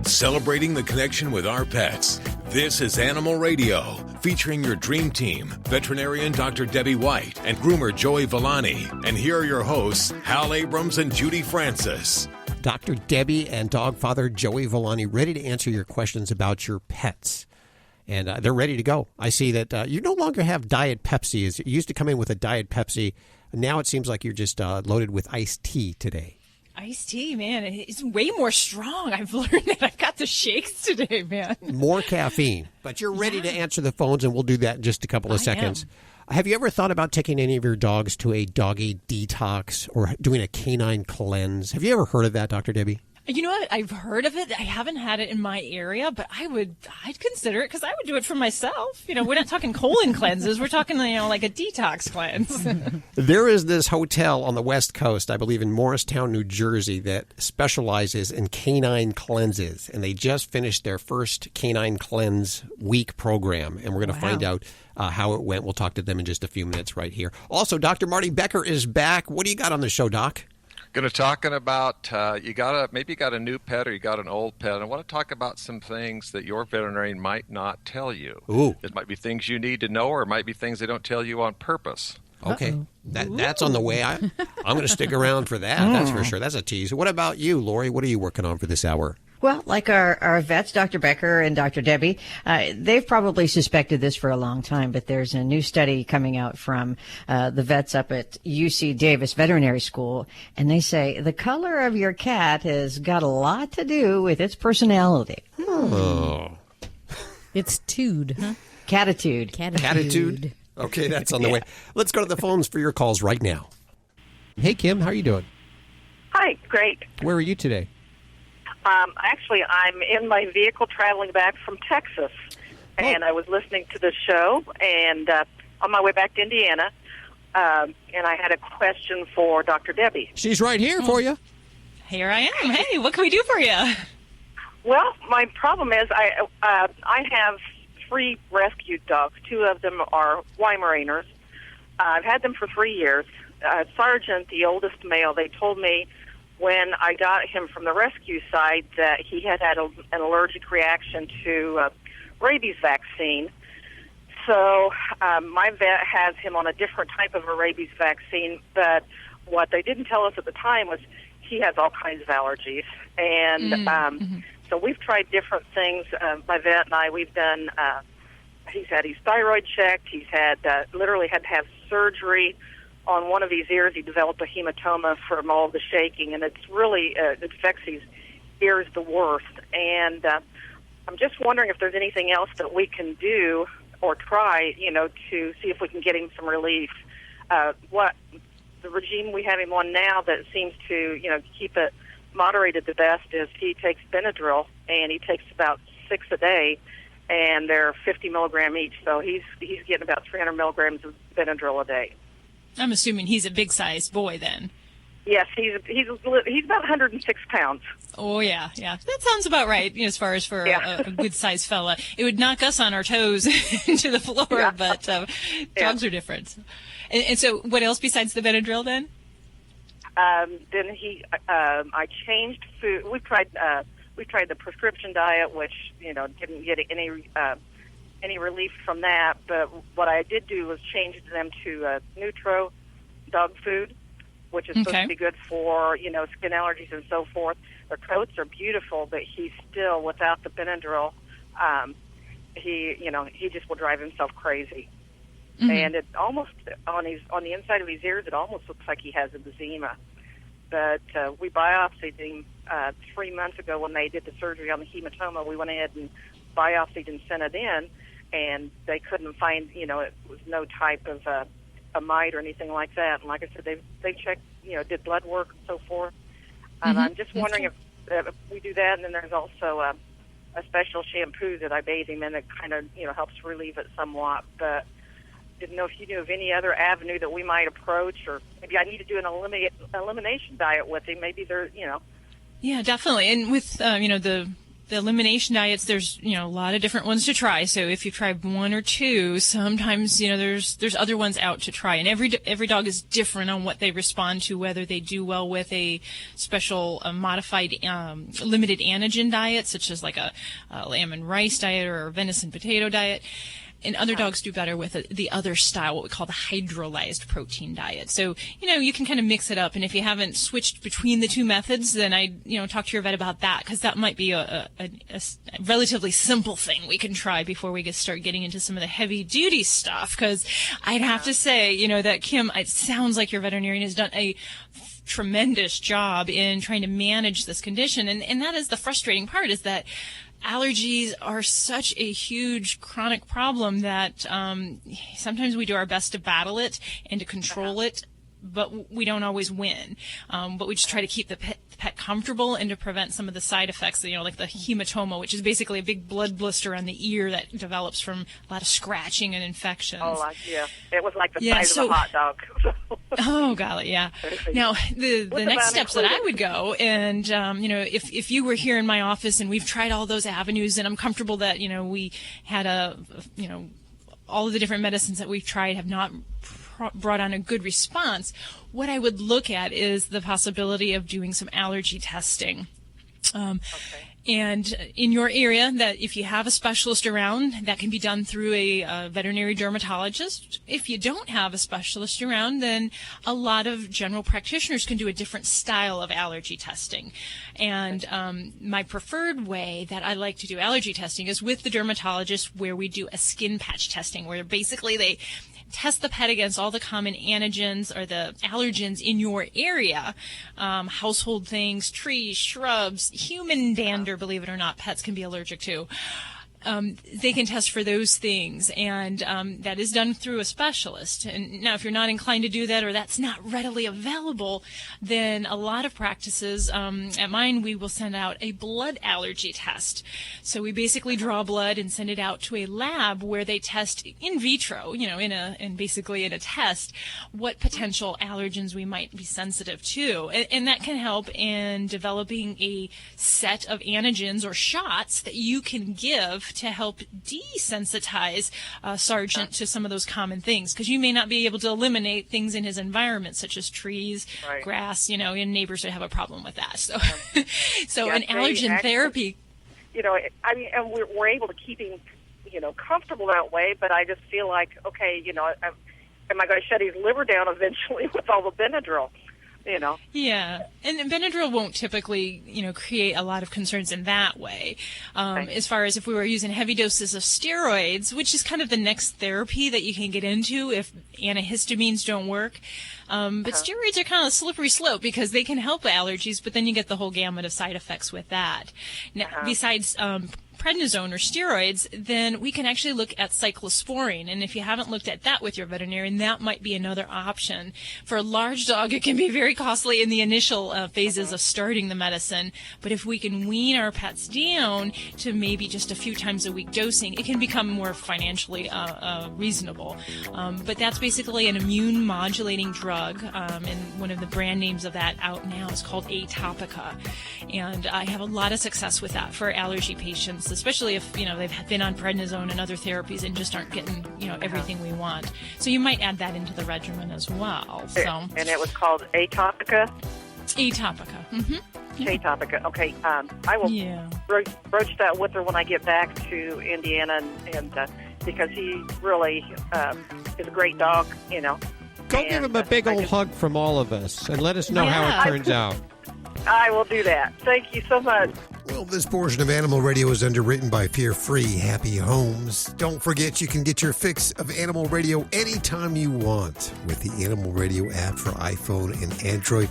celebrating the connection with our pets. This is Animal Radio, featuring your dream team, veterinarian Dr. Debbie White and groomer Joey Villani. And here are your hosts, Hal Abrams and Judy Francis. Dr. Debbie and dog father Joey Villani ready to answer your questions about your pets. And they're ready to go. I see that you no longer have Diet Pepsi. You used to come in with a Diet Pepsi. Now it seems like you're just loaded with iced tea today. Iced tea, man, it's way more strong. I've learned that. I've got the shakes today, man. More caffeine. But you're ready to answer the phones, and we'll do that in just a couple of seconds. Have you ever thought about taking any of your dogs to a doggy detox or doing a canine cleanse? Have you ever heard of that, Dr. Debbie? You know what? I've heard of it. I haven't had it in my area, but I'd consider it because I would do it for myself. You know, we're not talking colon cleanses. We're talking, like a detox cleanse. There is this hotel on the West Coast, I believe in Morristown, New Jersey, that specializes in canine cleanses. And they just finished their first canine cleanse week program. And we're going to find out how it went. We'll talk to them in just a few minutes right here. Also, Dr. Marty Becker is back. What do you got on the show, Doc? Going to talking about maybe you got a new pet or you got an old pet. I want to talk about some things that your veterinarian might not tell you. Ooh. It might be things you need to know, or it might be things they don't tell you on purpose. Okay, that's on the way. I'm going to stick around for that. That's for sure. That's a tease. What about you, Lori? What are you working on for this hour? Well, like our vets, Dr. Becker and Dr. Debbie, they've probably suspected this for a long time, but there's a new study coming out from the vets up at UC Davis Veterinary School, and they say the color of your cat has got a lot to do with its personality. Oh. It's tude, huh? Catitude. Catitude? Okay, that's on the way. Let's go to the phones for your calls right now. Hey, Kim, how are you doing? Hi, great. Where are you today? Actually, I'm in my vehicle traveling back from Texas, and I was listening to the show, and on my way back to Indiana, and I had a question for Dr. Debbie. She's right here for you. Here I am. Hey, what can we do for you? Well, my problem is I have 3 rescued dogs. 2 of them are Weimaraners. I've had them for 3 years. Sergeant, the oldest male, they told me when I got him from the rescue side that he had an allergic reaction to rabies vaccine. So my vet has him on a different type of a rabies vaccine, but what they didn't tell us at the time was he has all kinds of allergies. And so we've tried different things. My vet and I, we've done, he's had his thyroid checked. He's had literally had to have surgery on one of his ears. He developed a hematoma from all the shaking, and it's really, it affects his ears the worst. And I'm just wondering if there's anything else that we can do or try, to see if we can get him some relief. What the regime we have him on now that seems to, keep it moderated the best is he takes Benadryl, and he takes about 6 a day, and they're 50 milligram each. So he's getting about 300 milligrams of Benadryl a day. I'm assuming he's a big-sized boy then. Yes, he's about 106 pounds. Oh, yeah. That sounds about right, as far as for a good-sized fella. It would knock us on our toes into the floor, but dogs are different. And so what else besides the Benadryl then? Then I changed food. We tried the prescription diet, which, didn't get any relief from that, but what I did do was change them to Nutro dog food, which is supposed to be good for, skin allergies and so forth. Their coats are beautiful, but he's still, without the Benadryl, he just will drive himself crazy. And it almost, on the inside of his ears, it almost looks like he has eczema. But we biopsied him 3 months ago when they did the surgery on the hematoma. We went ahead and biopsied and sent it in, and they couldn't find, it was no type of a mite or anything like that. And like I said, they checked, did blood work and so forth. And I'm just wondering if we do that. And then there's also a special shampoo that I bathe him in that kind of, helps relieve it somewhat. But didn't know if you knew of any other avenue that we might approach, or maybe I need to do an elimination diet with him. Maybe there, Yeah, definitely. And with, the the elimination diets, there's, a lot of different ones to try. So if you try one or two, sometimes, there's other ones out to try. And every dog is different on what they respond to, whether they do well with a special modified limited antigen diet, such as like a lamb and rice diet or a venison potato diet. And other dogs do better with the other style, what we call the hydrolyzed protein diet. So, you can kind of mix it up. And if you haven't switched between the two methods, then I, talk to your vet about that, because that might be a relatively simple thing we can try before we start getting into some of the heavy duty stuff. Because I'd have to say, that Kim, it sounds like your veterinarian has done a tremendous job in trying to manage this condition. And that is the frustrating part, is that allergies are such a huge chronic problem that sometimes we do our best to battle it and to control it, but we don't always win. But we just try to keep the pet comfortable and to prevent some of the side effects, like the hematoma, which is basically a big blood blister on the ear that develops from a lot of scratching and infections. Oh, yeah. It was like the size of a hot dog. Oh, golly, yeah. Now, the next steps that I would go, and, if you were here in my office and we've tried all those avenues and I'm comfortable that, we had all of the different medicines that we've tried have not brought on a good response, what I would look at is the possibility of doing some allergy testing. And in your area, that if you have a specialist around, that can be done through a veterinary dermatologist. If you don't have a specialist around, then a lot of general practitioners can do a different style of allergy testing. And my preferred way that I like to do allergy testing is with the dermatologist, where we do a skin patch testing, where basically they test the pet against all the common antigens or the allergens in your area, household things, trees, shrubs, human dander, believe it or not, pets can be allergic to. They can test for those things, and that is done through a specialist. And now, if you're not inclined to do that, or that's not readily available, then a lot of practices, at mine, we will send out a blood allergy test. So we basically draw blood and send it out to a lab where they test in vitro, basically in a test, what potential allergens we might be sensitive to. And that can help in developing a set of antigens or shots that you can give to help desensitize Sargent to some of those common things, because you may not be able to eliminate things in his environment, such as trees, grass, and neighbors would have a problem with that. So, an allergen therapy. And we're able to keep him, comfortable that way, but I just feel like, okay, am I going to shut his liver down eventually with all the Benadryl? Yeah, and Benadryl won't typically, create a lot of concerns in that way. As far as if we were using heavy doses of steroids, which is kind of the next therapy that you can get into if antihistamines don't work. But steroids are kind of a slippery slope, because they can help allergies, but then you get the whole gamut of side effects with that. Now, besides prednisone or steroids, then we can actually look at cyclosporine. And if you haven't looked at that with your veterinarian, that might be another option. For a large dog, it can be very costly in the initial phases of starting the medicine. But if we can wean our pets down to maybe just a few times a week dosing, it can become more financially reasonable. But that's basically an immune modulating drug. And one of the brand names of that out now is called Atopica. And I have a lot of success with that for allergy patients, especially if, they've been on prednisone and other therapies and just aren't getting, everything we want. So you might add that into the regimen as well. So. And it was called Atopica? Atopica. Mm-hmm. Atopica. Okay. I will broach that with her when I get back to Indiana, and because he really is a great dog, Go give him a big old hug from all of us and let us know how it turns out. I will do that. Thank you so much. Well, this portion of Animal Radio is underwritten by Fear-Free Happy Homes. Don't forget you can get your fix of Animal Radio anytime you want with the Animal Radio app for iPhone and Android.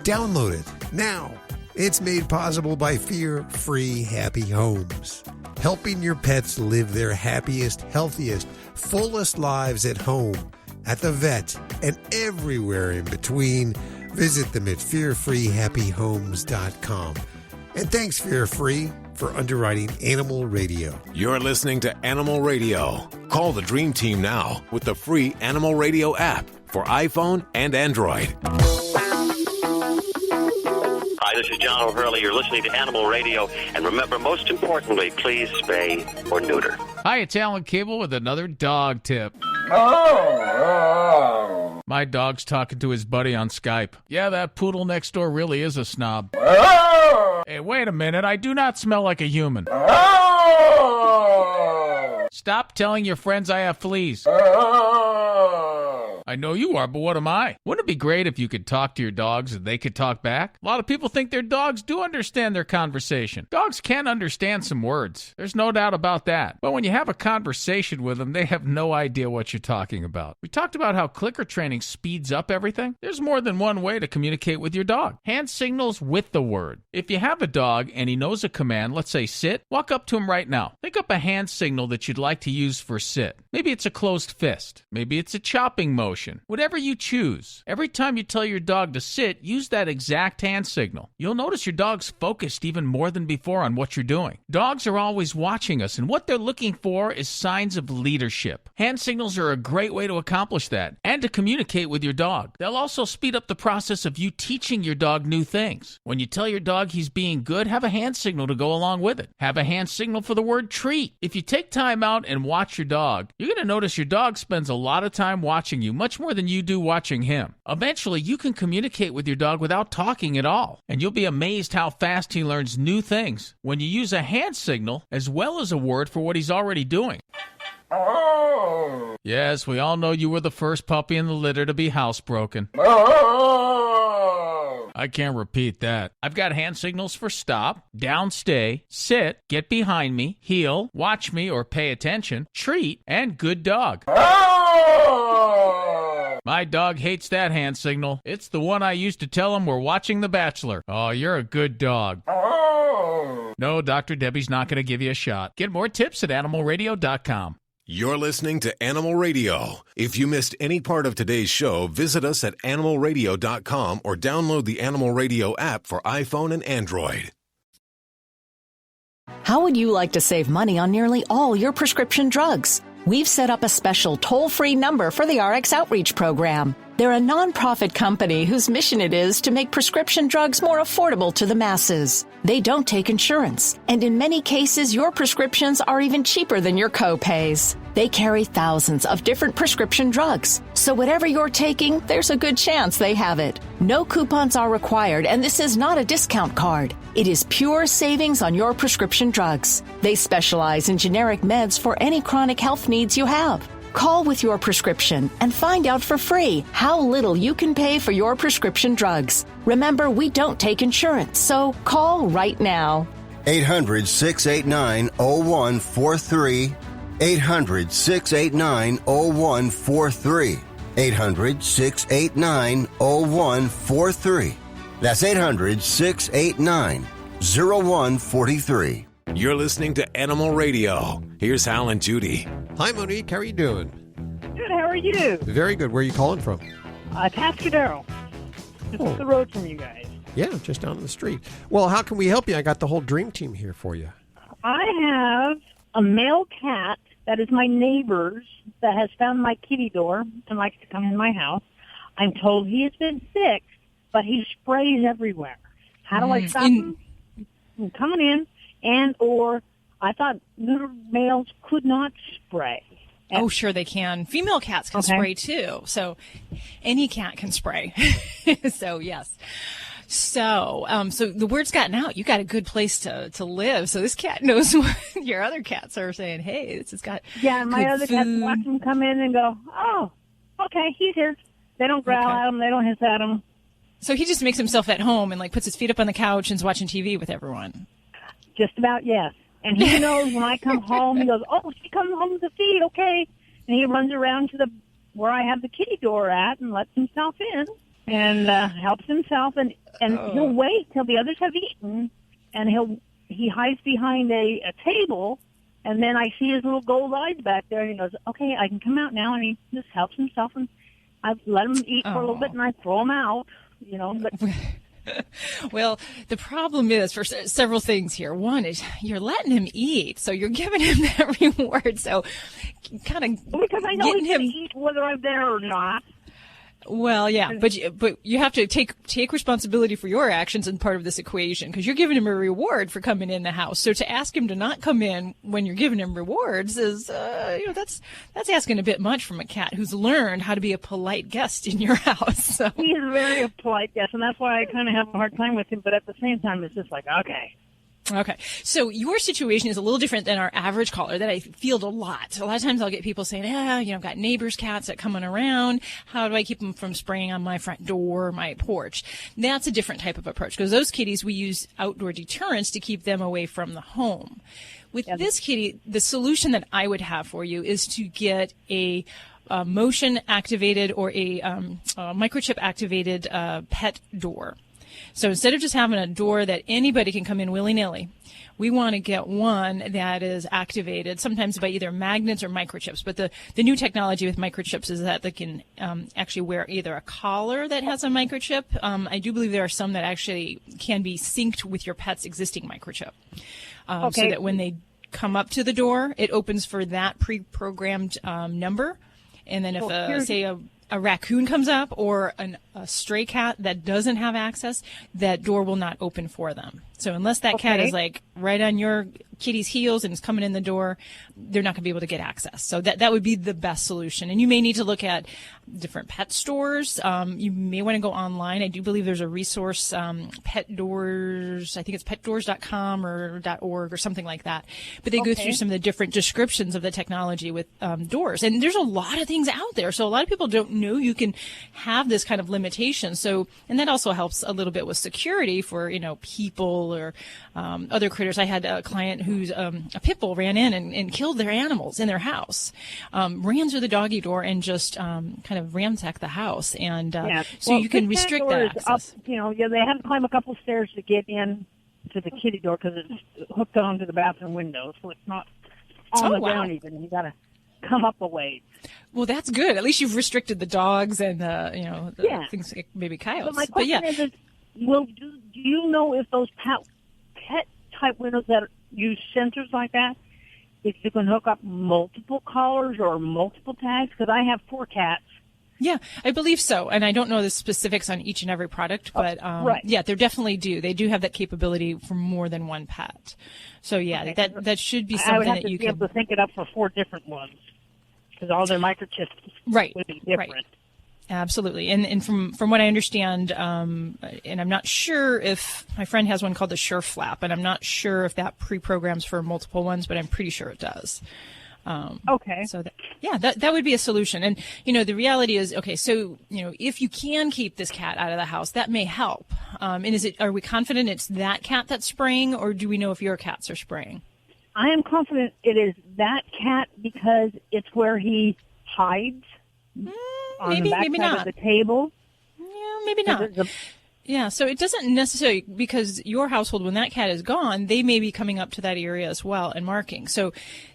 Download it now. It's made possible by Fear-Free Happy Homes, helping your pets live their happiest, healthiest, fullest lives at home, at the vet, and everywhere in between. Visit them at fearfreehappyhomes.com. And thanks, Fear-Free, for underwriting Animal Radio. You're listening to Animal Radio. Call the Dream Team now with the free Animal Radio app for iPhone and Android. Hi, This is John O'Hurley. You're listening to Animal Radio. And remember, most importantly, please spay or neuter. Hi, it's Alan Cable with another dog tip. My dog's talking to his buddy on Skype. Yeah, that poodle next door really is a snob. Hey, wait a minute. I do not smell like a human. Stop telling your friends I have fleas. I know you are, but what am I? Wouldn't it be great if you could talk to your dogs and they could talk back? A lot of people think their dogs do understand their conversation. Dogs can understand some words. There's no doubt about that. But when you have a conversation with them, they have no idea what you're talking about. We talked about how clicker training speeds up everything. There's more than one way to communicate with your dog. Hand signals with the word. If you have a dog and he knows a command, let's say sit, walk up to him right now. Think up a hand signal that you'd like to use for sit. Maybe it's a closed fist. Maybe it's a chopping motion. Whatever you choose. Every time you tell your dog to sit, use that exact hand signal. You'll notice your dog's focused even more than before on what you're doing. Dogs are always watching us, and what they're looking for is signs of leadership. Hand signals are a great way to accomplish that and to communicate with your dog. They'll also speed up the process of you teaching your dog new things. When you tell your dog he's being good, have a hand signal to go along with it. Have a hand signal for the word treat. If you take time out and watch your dog, you're going to notice your dog spends a lot of time watching you, much more than you do watching him. Eventually, you can communicate with your dog without talking at all, and you'll be amazed how fast he learns new things when you use a hand signal as well as a word for what he's already doing. Yes, we all know you were the first puppy in the litter to be housebroken. I can't repeat that. I've got hand signals for stop, down stay, sit, get behind me, heel, watch me or pay attention, treat, and good dog. My dog hates that hand signal. It's the one I used to tell him we're watching The Bachelor. Oh, you're a good dog. No, Dr. Debbie's not going to give you a shot. Get more tips at animalradio.com. You're listening to Animal Radio. If you missed any part of today's show, visit us at animalradio.com or download the Animal Radio app for iPhone and Android. How would you like to save money on nearly all your prescription drugs? We've set up a special toll-free number for the RX Outreach Program. They're a nonprofit company whose mission it is to make prescription drugs more affordable to the masses. They don't take insurance, and in many cases, your prescriptions are even cheaper than your co-pays. They carry thousands of different prescription drugs, so whatever you're taking, there's a good chance they have it. No coupons are required, and this is not a discount card. It is pure savings on your prescription drugs. They specialize in generic meds for any chronic health needs you have. Call with your prescription and find out for free how little you can pay for your prescription drugs. Remember, we don't take insurance, so call right now. 800-689-0143. 800-689-0143. 800-689-0143. That's 800-689-0143. You're listening to Animal Radio. Here's Hal and Judy. Hi, Monique. How are you doing? Good. How are you? Very good. Where are you calling from? Tascadero. Just up the road from you guys. Yeah, just down the street. Well, how can we help you? I got the whole dream team here for you. I have a male cat that is my neighbor's that has found my kitty door and likes to come in my house. I'm told he has been sick, but he sprays everywhere. How do I stop him from coming in? And or I thought neuter males could not spray. Oh, sure they can. Female cats can spray too. So any cat can spray. So yes. So the word's gotten out. You got a good place to live. So this cat knows what your other cats are saying. Hey, this has got my good other food. cats watch him come in and go, oh, okay, he's here. They don't growl at him. They don't hiss at him. So he just makes himself at home and like puts his feet up on the couch and is watching TV with everyone. Just about, yes. And he knows when I come home, he goes, oh, she comes home to feed, okay. And he runs around to where I have the kitty door at and lets himself in and helps himself. And he'll wait till the others have eaten, and he hides behind a table, and then I see his little gold eyes back there, and he goes, okay, I can come out now, and he just helps himself. And I let him eat for a little bit, and I throw him out, but... Well, the problem is for several things here. One is you're letting him eat, so you're giving him that reward. So kind of because I know he's going to eat whether I'm there or not. Well, yeah, but you have to take responsibility for your actions in part of this equation, because you're giving him a reward for coming in the house. So to ask him to not come in when you're giving him rewards is, that's asking a bit much from a cat who's learned how to be a polite guest in your house. So. He's very a polite guest, and that's why I kind of have a hard time with him. But at the same time, it's just like, okay. Okay. So your situation is a little different than our average caller that I field a lot. A lot of times I'll get people saying, I've got neighbors' cats that coming around. How do I keep them from spraying on my front door or my porch? That's a different type of approach, because those kitties, we use outdoor deterrents to keep them away from the home. With this kitty, the solution that I would have for you is to get a motion activated or a microchip activated pet door. So instead of just having a door that anybody can come in willy-nilly, we want to get one that is activated sometimes by either magnets or microchips. But the new technology with microchips is that they can actually wear either a collar that has a microchip. I do believe there are some that actually can be synced with your pet's existing microchip. So that when they come up to the door, it opens for that pre-programmed number. And then if, say, a raccoon comes up or a stray cat that doesn't have access, that door will not open for them. So unless that cat is like right on your kitty's heels and is coming in the door, they're not going to be able to get access. So that would be the best solution. And you may need to look at different pet stores. You may want to go online. I do believe there's a resource, Pet Doors. I think it's petdoors.com or .org or something like that. But they go through some of the different descriptions of the technology with doors. And there's a lot of things out there. So a lot of people don't know you can have this kind of limitation. So, and that also helps a little bit with security for, people or other critters. I had a client who's a pit bull ran in and killed their animals in their house, ran through the doggy door and just kind of ransacked the house. And so you can restrict that access. Up, they have to climb a couple stairs to get in to the kitty door because it's hooked onto the bathroom window, so it's not on the ground even. You got to come up a ways. Well, that's good. At least you've restricted the dogs and the things like maybe coyotes. But my question is, do you know if those pet type windows that use sensors like that, if you can hook up multiple collars or multiple tags? Because I have 4 cats. Yeah, I believe so. And I don't know the specifics on each and every product, but yeah, they definitely do. They do have that capability for more than one pet. So yeah, that should be something that you can. I would have to be able to think it up for 4 different ones because all their microchips would be different. Right. Absolutely. And from what I understand, and I'm not sure if my friend has one called the Sure Flap, and I'm not sure if that pre-programs for multiple ones, but I'm pretty sure it does. So that would be a solution. And, the reality is, so, if you can keep this cat out of the house, that may help. And are we confident it's that cat that's spraying, or do we know if your cats are spraying? I am confident it is that cat because it's where he hides. On the back side of the table. Yeah, maybe not. Yeah, so it doesn't necessarily, because your household, when that cat is gone, they may be coming up to that area as well and marking. So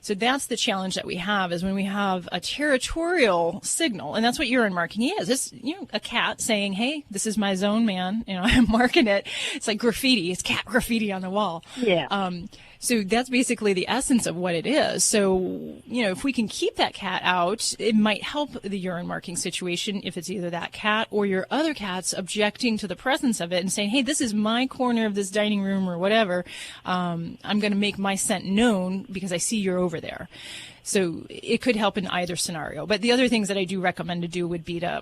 that's the challenge that we have, is when we have a territorial signal, and that's what urine marking is. It's a cat saying, "Hey, this is my zone, man. I'm marking it." It's like graffiti. It's cat graffiti on the wall. Yeah. So that's basically the essence of what it is. So, if we can keep that cat out, it might help the urine marking situation if it's either that cat or your other cats objecting to the presence of it and saying, "Hey, this is my corner of this dining room or whatever. I'm going to make my scent known because I see you're over there." So it could help in either scenario. But the other things that I do recommend to do would be to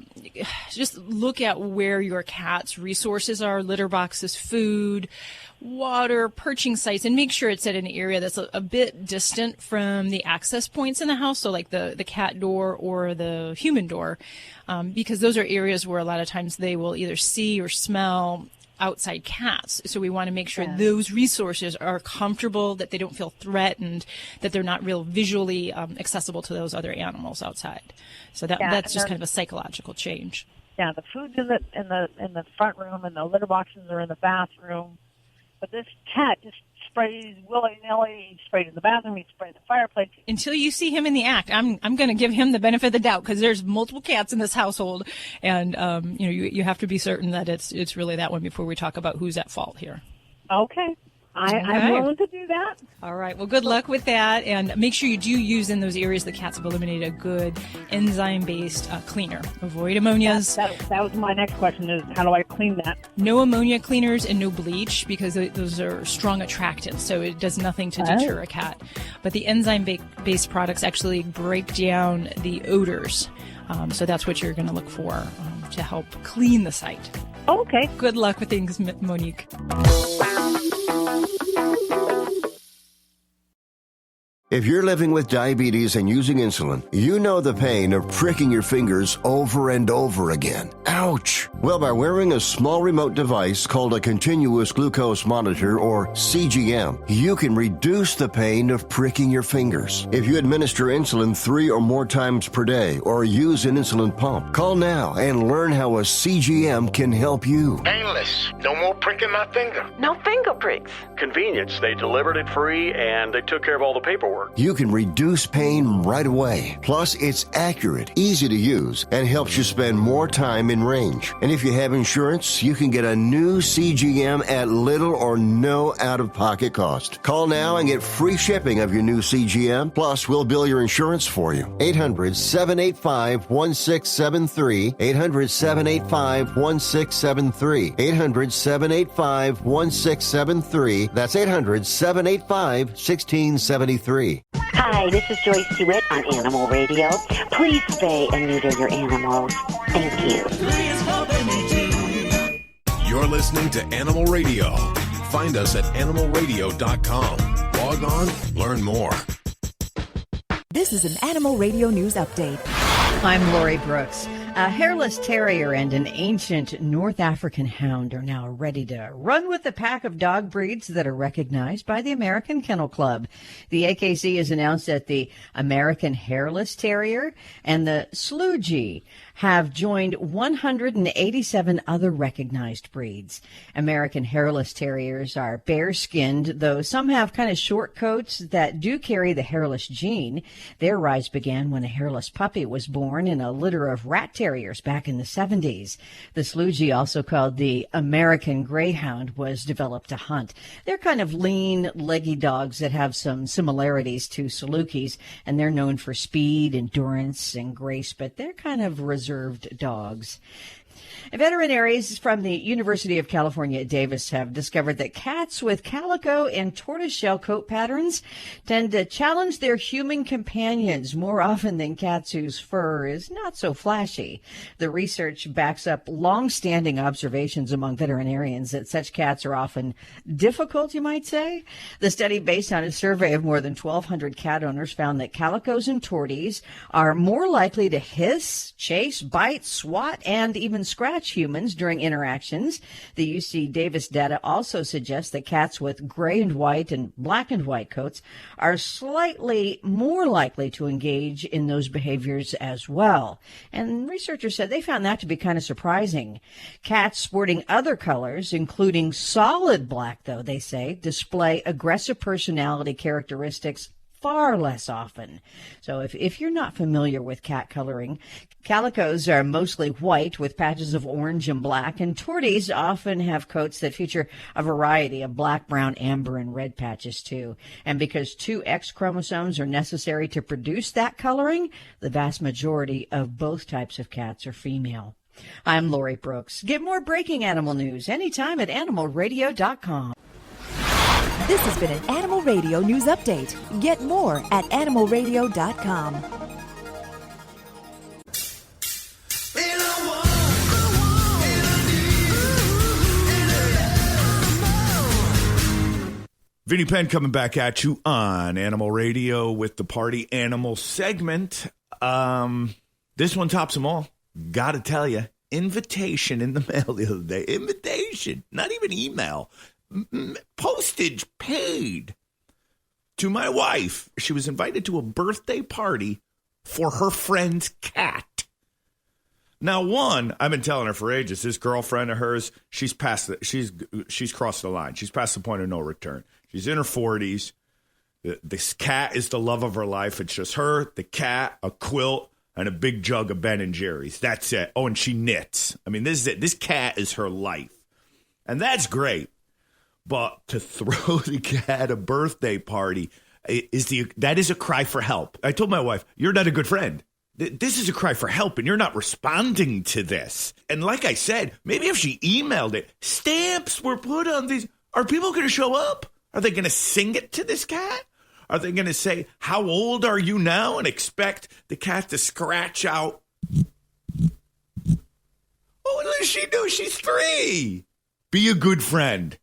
just look at where your cat's resources are, litter boxes, food, water, perching sites, and make sure it's at an area that's a bit distant from the access points in the house, so like the cat door or the human door, because those are areas where a lot of times they will either see or smell outside cats. So we want to make sure those resources are comfortable, that they don't feel threatened, that they're not real visually accessible to those other animals outside. So that's just kind of a psychological change. Yeah, the food's in the front room, and the litter boxes are in the bathroom. But this cat just sprays willy-nilly. He sprayed in the bathroom. He sprayed the fireplace. Until you see him in the act, I'm going to give him the benefit of the doubt, because there's multiple cats in this household, and you have to be certain that it's really that one before we talk about who's at fault here. Okay. I'm willing to do that. All right. Well, good luck with that. And make sure you do use in those areas the cats have eliminated a good enzyme-based cleaner. Avoid ammonias. That was my next question is how do I clean that? No ammonia cleaners and no bleach because those are strong attractants. So it does nothing to deter a cat. But the enzyme-based products actually break down the odors. So that's what you're going to look for to help clean the site. Okay. Good luck with things, Monique. If you're living with diabetes and using insulin, you know the pain of pricking your fingers over and over again. Ouch! Well, by wearing a small remote device called a continuous glucose monitor, or CGM, you can reduce the pain of pricking your fingers. If you administer insulin 3 or more times per day or use an insulin pump, call now and learn how a CGM can help you. Painless. No more pricking my finger. No finger pricks. Convenience. They delivered it free and they took care of all the paperwork. You can reduce pain right away. Plus, it's accurate, easy to use, and helps you spend more time in range. And if you have insurance, you can get a new CGM at little or no out-of-pocket cost. Call now and get free shipping of your new CGM. Plus, we'll bill your insurance for you. 800-785-1673. 800-785-1673. 800-785-1673. That's 800-785-1673. Hi, this is Joyce DeWitt on Animal Radio. Please spay and neuter your animals. Thank you. You're listening to Animal Radio. Find us at animalradio.com. Log on, learn more. This is an Animal Radio News Update. I'm Lori Brooks. A hairless terrier and an ancient North African hound are now ready to run with the pack of dog breeds that are recognized by the American Kennel Club. The AKC has announced that the American Hairless Terrier and the Slougee have joined 187 other recognized breeds. American Hairless Terriers are bare-skinned, though some have kind of short coats that do carry the hairless gene. Their rise began when a hairless puppy was born in a litter of rat terriers back in the 70s. The Slougee, also called the American Greyhound, was developed to hunt. They're kind of lean, leggy dogs that have some similarities to Salukis, and they're known for speed, endurance, and grace, but they're kind of reserved dogs. Veterinarians from the University of California at Davis have discovered that cats with calico and tortoiseshell coat patterns tend to challenge their human companions more often than cats whose fur is not so flashy. The research backs up long-standing observations among veterinarians that such cats are often difficult, you might say. The study, based on a survey of more than 1,200 cat owners, found that calicos and torties are more likely to hiss, chase, bite, swat, and even scratch humans during interactions. The UC Davis data also suggests that cats with gray and white and black and white coats are slightly more likely to engage in those behaviors as well. And researchers said they found that to be kind of surprising. Cats sporting other colors, including solid black, though, they say, display aggressive personality characteristics far less often. So if you're not familiar with cat coloring, calicos are mostly white with patches of orange and black, and torties often have coats that feature a variety of black, brown, amber, and red patches too. And because 2 X chromosomes are necessary to produce that coloring, the vast majority of both types of cats are female. I'm Lori Brooks. Get more breaking animal news anytime at animalradio.com. This has been an Animal Radio News Update. Get more at animalradio.com. Vinny Penn coming back at you on Animal Radio with the Party Animal segment. This one tops them all. Gotta tell you, invitation in the mail the other day. Invitation, not even email. Postage paid to my wife. She was invited to a birthday party for her friend's cat. Now, one, I've been telling her for ages, this girlfriend of hers, she's crossed the line. She's past the point of no return. She's in her 40s. This cat is the love of her life. It's just her, the cat, a quilt, and a big jug of Ben and Jerry's. That's it. Oh, and she knits. I mean, this is it. This cat is her life. And that's great. But to throw the cat a birthday party that is a cry for help. I told my wife, you're not a good friend. This is a cry for help, and you're not responding to this. And like I said, maybe if she emailed it, stamps were put on these. Are people going to show up? Are they going to sing it to this cat? Are they going to say, how old are you now? And expect the cat to scratch out. Oh, what does she do? She's 3. Be a good friend.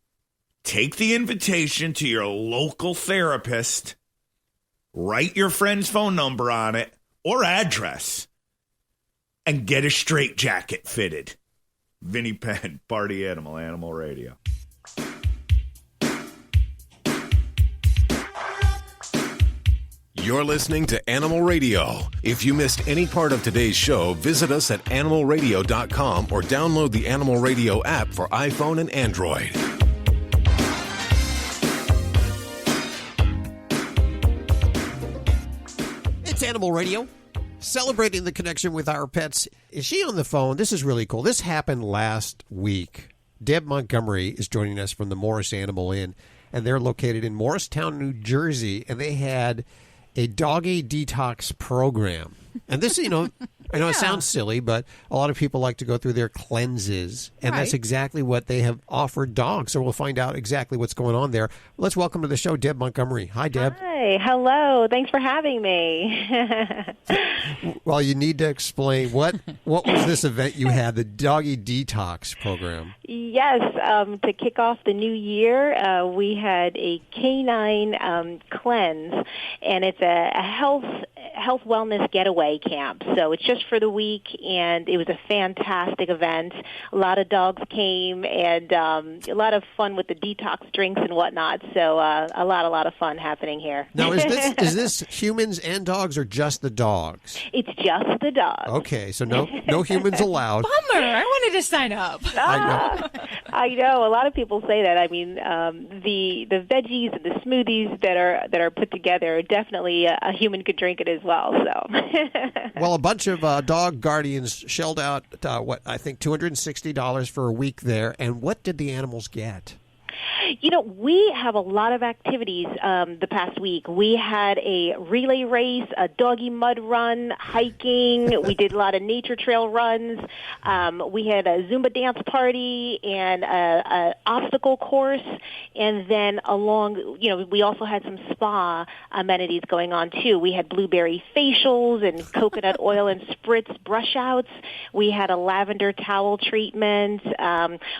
Take the invitation to your local therapist. Write your friend's phone number on it or address. And get a straitjacket fitted. Vinnie Penn, Party Animal Radio. You're listening to Animal Radio. If you missed any part of today's show, visit us at animalradio.com or download the Animal Radio app for iPhone and Android. It's Animal Radio, celebrating the connection with our pets. Is she on the phone? This is really cool. This happened last week. Deb Montgomery is joining us from the Morris Animal Inn, and they're located in Morristown, New Jersey, and they had a Doggie Detox program. And this, I know it sounds silly, but a lot of people like to go through their cleanses, and that's exactly what they have offered dogs. So we'll find out exactly what's going on there. Let's welcome to the show Deb Montgomery. Hi, Deb. Hi. Hello. Thanks for having me. Well, you need to explain what was this event you had, the Doggie Detox program? Yes. To kick off the new year, we had a canine cleanse, and it's a health wellness getaway camp. So it's just for the week, and it was a fantastic event. A lot of dogs came, and a lot of fun with the detox drinks and whatnot. So a lot of fun happening here. Now, is this humans and dogs, or just the dogs? It's just the dogs. Okay, so no humans allowed. Bummer! I wanted to sign up. I know. A lot of people say that. I mean, the veggies and the smoothies that are put together, definitely a human could drink it as well. So. Well, a bunch of dog guardians shelled out I think $260 for a week there. And what did the animals get? We have a lot of activities the past week. We had a relay race, a doggy mud run, hiking. We did a lot of nature trail runs. We had a Zumba dance party and a obstacle course. And then we also had some spa amenities going on, too. We had blueberry facials and coconut oil and spritz brush outs. We had a lavender towel treatment.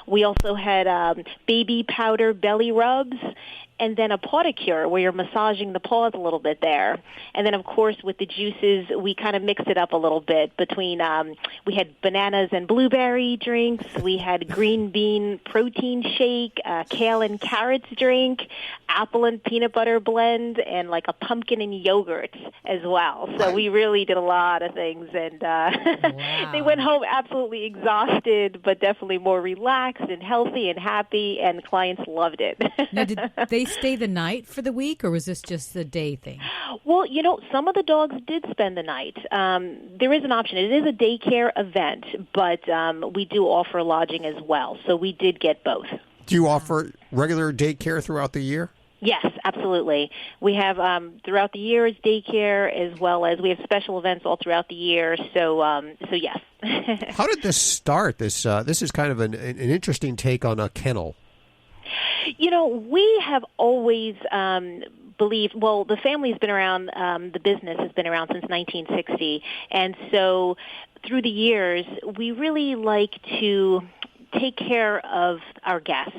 We also had baby powder belly rubs, and then a pawdicure where you're massaging the paws a little bit there. And then, of course, with the juices, we kind of mixed it up a little bit between, we had bananas and blueberry drinks, we had green bean protein shake, kale and carrots drink, apple and peanut butter blend, and like a pumpkin and yogurt as well. So we really did a lot of things, and they went home absolutely exhausted, but definitely more relaxed and healthy and happy, and clients loved it. Now, did they stay the night for the week, or was this just a day thing? Well, some of the dogs did spend the night. There is an option. It is a daycare event, but we do offer lodging as well, so we did get both. Do you offer regular daycare throughout the year? Yes, absolutely. We have throughout the year is daycare, as well as we have special events all throughout the year. So yes. How did this start? This is kind of an interesting take on a kennel. We have always believed, well, the family's been around, the business has been around since 1960, and so through the years, we really like to take care of our guests.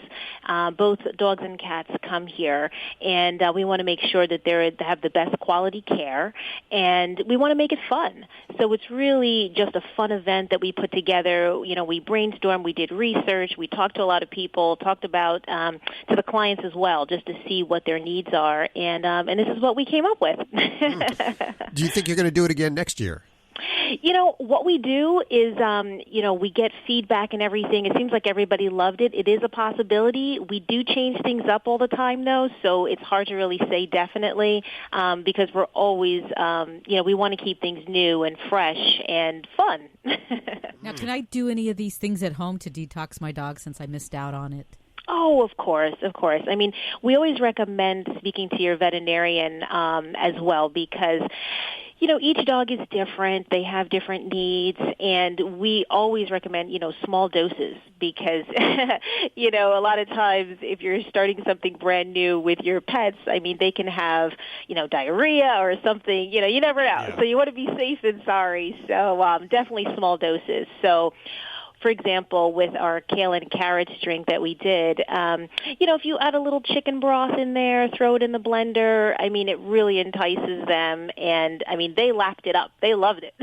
Both dogs and cats come here, and we want to make sure that they have the best quality care, and we want to make it fun. So it's really just a fun event that we put together. We brainstormed, we did research, we talked to a lot of people, talked about to the clients as well, just to see what their needs are, and this is what we came up with. Do you think you're going to do it again next year? What we do is, we get feedback and everything. It seems like everybody loved it. It is a possibility. We do change things up all the time, though, so it's hard to really say definitely because we're always, we want to keep things new and fresh and fun. Now, can I do any of these things at home to detox my dog since I missed out on it? Oh, of course. I mean, we always recommend speaking to your veterinarian as well because, each dog is different. They have different needs, and we always recommend, small doses because, a lot of times if you're starting something brand new with your pets, I mean, they can have, diarrhea or something, you never know. Yeah. So you want to be safe and sorry. So definitely small doses. So, for example, with our kale and carrots drink that we did, if you add a little chicken broth in there, throw it in the blender, I mean, it really entices them. And, I mean, they lapped it up. They loved it.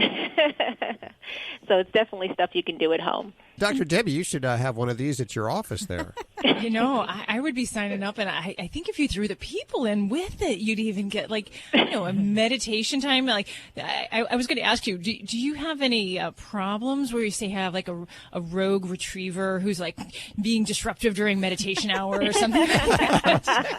So it's definitely stuff you can do at home. Dr. Debbie, you should have one of these at your office there. I would be signing up, and I think if you threw the people in with it, you'd even get, a meditation time. Like, I was going to ask you, do you have any problems where you say have, a rogue retriever who's, being disruptive during meditation hour or something like that?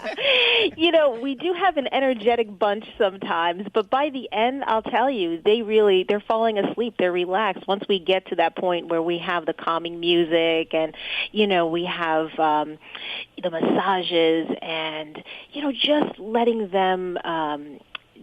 We do have an energetic bunch sometimes, but by the end, I'll tell you, they're falling asleep. They're relaxed. Once we get to that point where we have the calming music and, we have the massages and, just letting them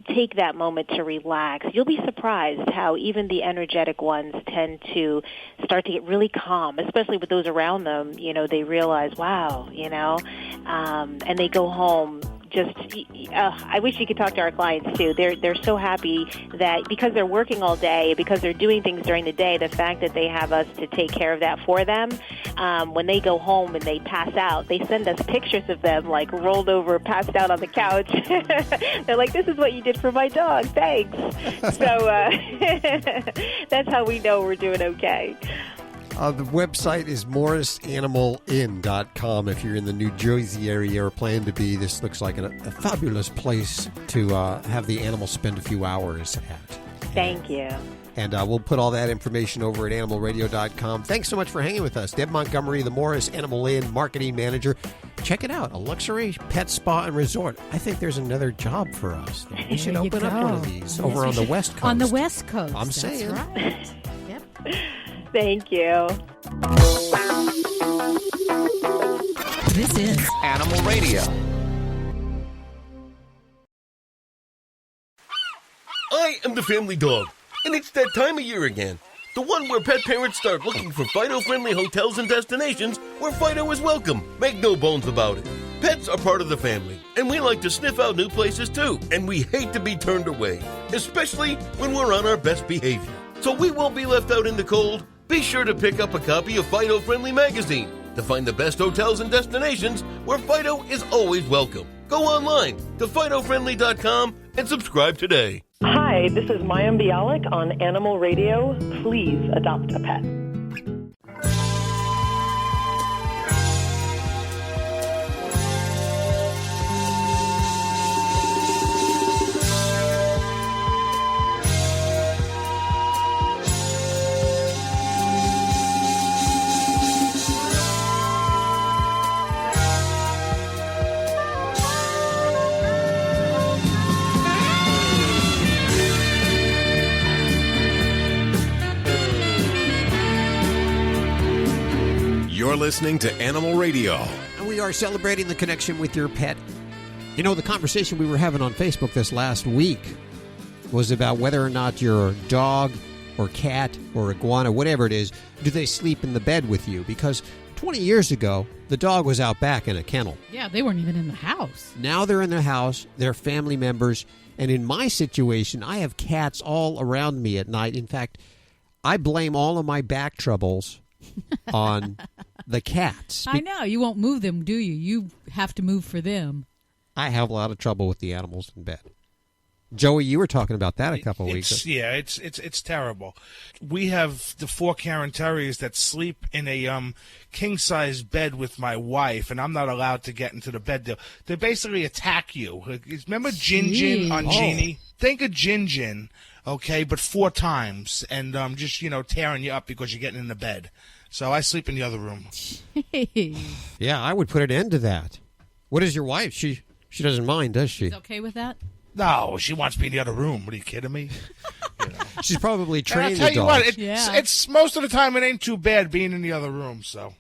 take that moment to relax, you'll be surprised how even the energetic ones tend to start to get really calm, especially with those around them. They realize, wow, and they go home. I wish you could talk to our clients too. They're so happy that because they're working all day, because they're doing things during the day, the fact that they have us to take care of that for them, when they go home and they pass out, they send us pictures of them rolled over, passed out on the couch. They're like, this is what you did for my dog. Thanks. So that's how we know we're doing okay. The website is morrisanimalinn.com. If you're in the New Jersey area or plan to be, this looks like a fabulous place to have the animals spend a few hours at. Thank you. And we'll put all that information over at animalradio.com. Thanks so much for hanging with us. Deb Montgomery, the Morris Animal Inn Marketing Manager. Check it out, a luxury pet spa and resort. I think there's another job for us. We should open up one of these over on the West Coast. On the West Coast. I'm saying. Right. Yep. Thank you. This is Animal Radio. I am the family dog, and it's that time of year again. The one where pet parents start looking for Fido-friendly hotels and destinations where Fido is welcome. Make no bones about it. Pets are part of the family, and we like to sniff out new places too, and we hate to be turned away, especially when we're on our best behavior. So we won't be left out in the cold. Be sure to pick up a copy of Fido Friendly Magazine to find the best hotels and destinations where Fido is always welcome. Go online to FidoFriendly.com and subscribe today. Hi, this is Mayim Bialik on Animal Radio. Please adopt a pet. You're listening to Animal Radio. And we are celebrating the connection with your pet. The conversation we were having on Facebook this last week was about whether or not your dog or cat or iguana, whatever it is, do they sleep in the bed with you? Because 20 years ago, the dog was out back in a kennel. Yeah, they weren't even in the house. Now they're in the house. They're family members. And in my situation, I have cats all around me at night. In fact, I blame all of my back troubles on the cats. I know. You won't move them, do you? You have to move for them. I have a lot of trouble with the animals in bed. Joey, you were talking about that a couple of weeks ago. Yeah, it's terrible. We have the 4 Karen Terriers that sleep in a king-size bed with my wife, and I'm not allowed to get into the bed. They basically attack you. Remember Jin Jin on Genie? Think of Jin Jin, okay, but 4 times, and just, tearing you up because you're getting in the bed. So I sleep in the other room. Yeah, I would put an end to that. What is your wife? She doesn't mind, does she? She's okay with that? No, she wants me in the other room. What are you kidding me? She's probably trained the dog. I'll tell you what, it's most of the time it ain't too bad being in the other room. So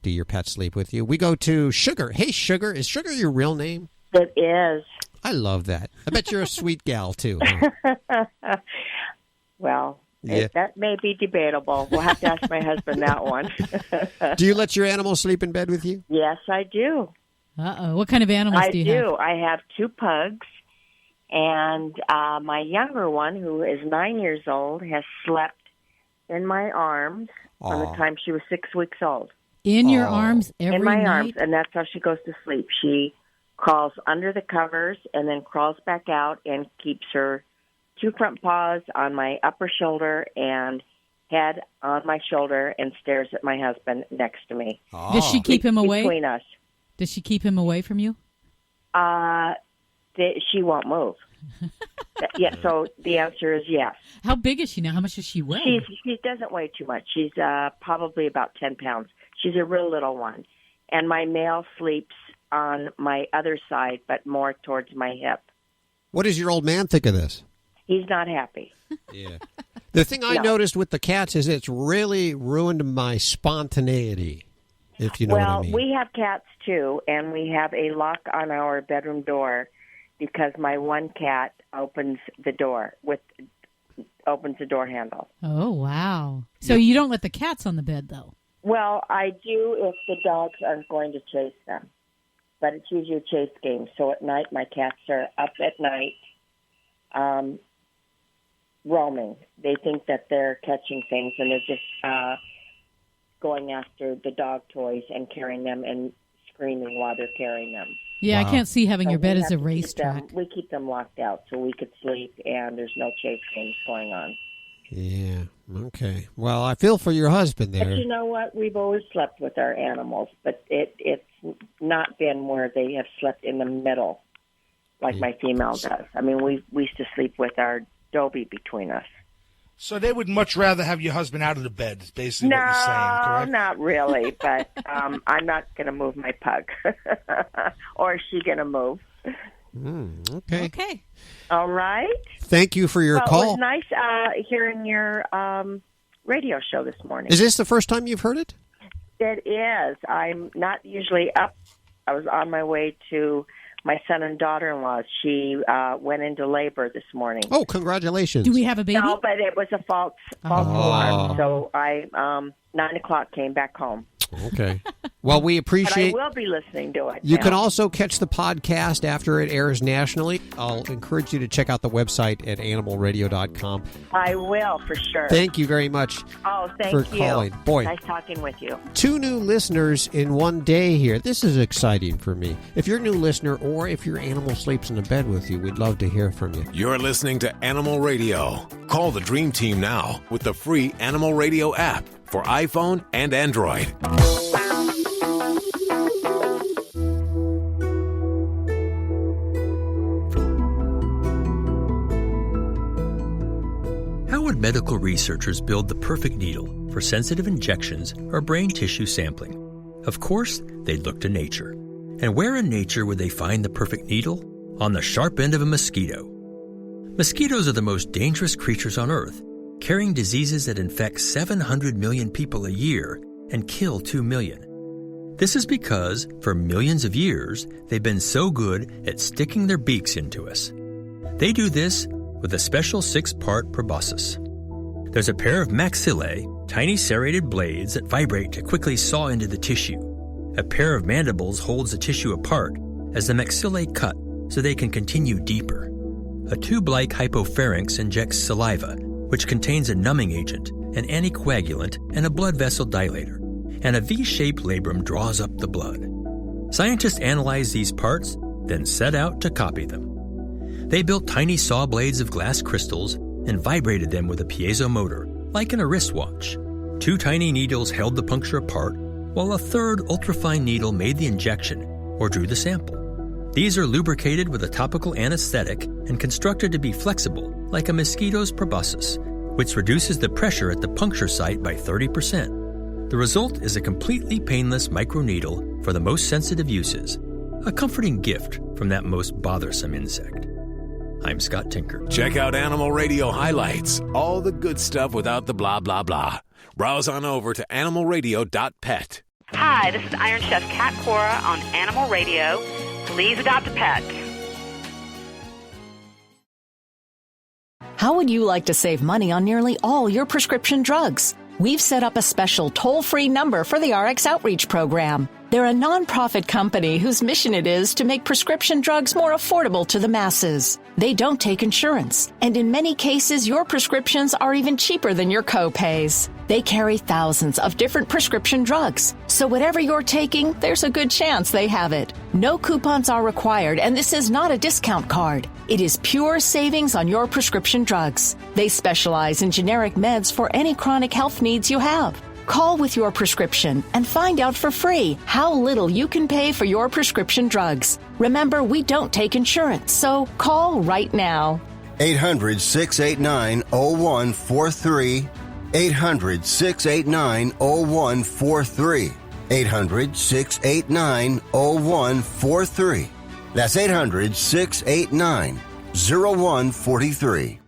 do your pets sleep with you? We go to Sugar. Hey, Sugar. Is Sugar your real name? It is. I love that. I bet you're a sweet gal, too. Huh? Well, Yeah. that may be debatable. We'll have to ask my husband that one. Do you let your animals sleep in bed with you? Yes, I do. Uh-oh. What kind of animals do you have? I have 2 pugs, and my younger one, who is 9 years old, has slept in my arms from the time she was 6 weeks old. In your arms every night? In my arms, and that's how she goes to sleep. She crawls under the covers and then crawls back out and keeps her 2 front paws on my upper shoulder and head on my shoulder and stares at my husband next to me. Does she keep him away? Between us. Does she keep him away from you? She won't move. Yeah, so the answer is yes. How big is she now? How much does she weigh? She doesn't weigh too much. She's probably about 10 pounds. She's a real little one. And my male sleeps on my other side, but more towards my hip. What does your old man think of this? He's not happy. Yeah. The thing I noticed with the cats is it's really ruined my spontaneity, if you know what I mean. Well, we have cats, too, and we have a lock on our bedroom door because my one cat opens the door handle. Oh, wow. So you don't let the cats on the bed, though? Well, I do if the dogs aren't going to chase them. But it's usually a chase game. So at night, my cats are up at night roaming. They think that they're catching things, and they're just going after the dog toys and carrying them and screaming while they're carrying them. Yeah, wow. I can't see having your bed as a racetrack. We keep them locked out so we could sleep, and there's no chase games going on. Yeah, okay. Well, I feel for your husband there. But you know what? We've always slept with our animals, but it's not been where they have slept in the middle like my female does. I mean, we used to sleep with our Dobie between us. So they would much rather have your husband out of the bed, is basically what you're saying, correct? No, not really, but I'm not going to move my pug. Or is she going to move? Okay. All right. Thank you for your call. It was nice hearing your radio show this morning. Is this the first time you've heard it? It is. I'm not usually up. I was on my way to my son and daughter-in-law. She went into labor this morning. Oh, congratulations. Do we have a baby? No, but it was a false alarm. So I, 9 o'clock, came back home. Okay. Well, we appreciate... But I will be listening to it. You can also catch the podcast after it airs nationally. I'll encourage you to check out the website at animalradio.com. I will, for sure. Thank you very much for calling. Boy, nice talking with you. 2 new listeners in one day here. This is exciting for me. If you're a new listener or if your animal sleeps in a bed with you, we'd love to hear from you. You're listening to Animal Radio. Call the Dream Team now with the free Animal Radio app for iPhone and Android. How would medical researchers build the perfect needle for sensitive injections or brain tissue sampling? Of course, they'd look to nature. And where in nature would they find the perfect needle? On the sharp end of a mosquito. Mosquitoes are the most dangerous creatures on Earth, carrying diseases that infect 700 million people a year and kill 2 million. This is because, for millions of years, they've been so good at sticking their beaks into us. They do this with a special 6-part proboscis. There's a pair of maxillae, tiny serrated blades that vibrate to quickly saw into the tissue. A pair of mandibles holds the tissue apart as the maxillae cut so they can continue deeper. A tube-like hypopharynx injects saliva, which contains a numbing agent, an anticoagulant, and a blood vessel dilator, and a V-shaped labrum draws up the blood. Scientists analyze these parts, then set out to copy them. They built tiny saw blades of glass crystals and vibrated them with a piezo motor, like in a wristwatch. 2 tiny needles held the puncture apart, while a third ultrafine needle made the injection or drew the sample. These are lubricated with a topical anesthetic and constructed to be flexible, like a mosquito's proboscis, which reduces the pressure at the puncture site by 30%. The result is a completely painless microneedle for the most sensitive uses, a comforting gift from that most bothersome insect. I'm Scott Tinker. Check out Animal Radio highlights, all the good stuff without the blah, blah, blah. Browse on over to animalradio.pet. Hi, this is Iron Chef Kat Cora on Animal Radio. Please adopt a pet. How would you like to save money on nearly all your prescription drugs? We've set up a special toll-free number for the RX Outreach Program. They're a nonprofit company whose mission it is to make prescription drugs more affordable to the masses. They don't take insurance, and in many cases, your prescriptions are even cheaper than your co-pays. They carry thousands of different prescription drugs, so whatever you're taking, there's a good chance they have it. No coupons are required, and this is not a discount card. It is pure savings on your prescription drugs. They specialize in generic meds for any chronic health needs you have. Call with your prescription and find out for free how little you can pay for your prescription drugs. Remember, we don't take insurance, so call right now. 800-689-0143. 800-689-0143. 800-689-0143. That's 800-689-0143.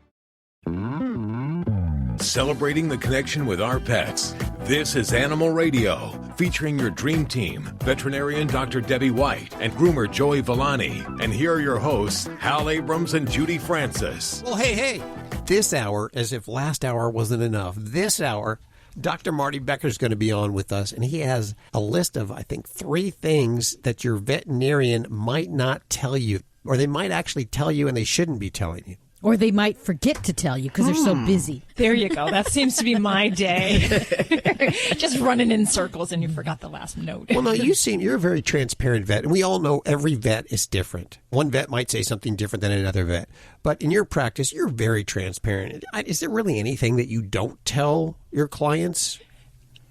Celebrating the connection with our pets. This is Animal Radio, featuring your dream team, veterinarian Dr. Debbie White and groomer Joey Villani. And here are your hosts, Hal Abrams and Judy Francis. Well, hey. This hour, as if last hour wasn't enough, this hour, Dr. Marty Becker is going to be on with us, and he has a list of, I think, 3 things that your veterinarian might not tell you, or they might actually tell you and they shouldn't be telling you. Or they might forget to tell you because they're so busy. There you go. That seems to be my day. Just running in circles and you forgot the last note. Well, no, you're a very transparent vet, and we all know every vet is different. One vet might say something different than another vet. But in your practice, you're very transparent. Is there really anything that you don't tell your clients?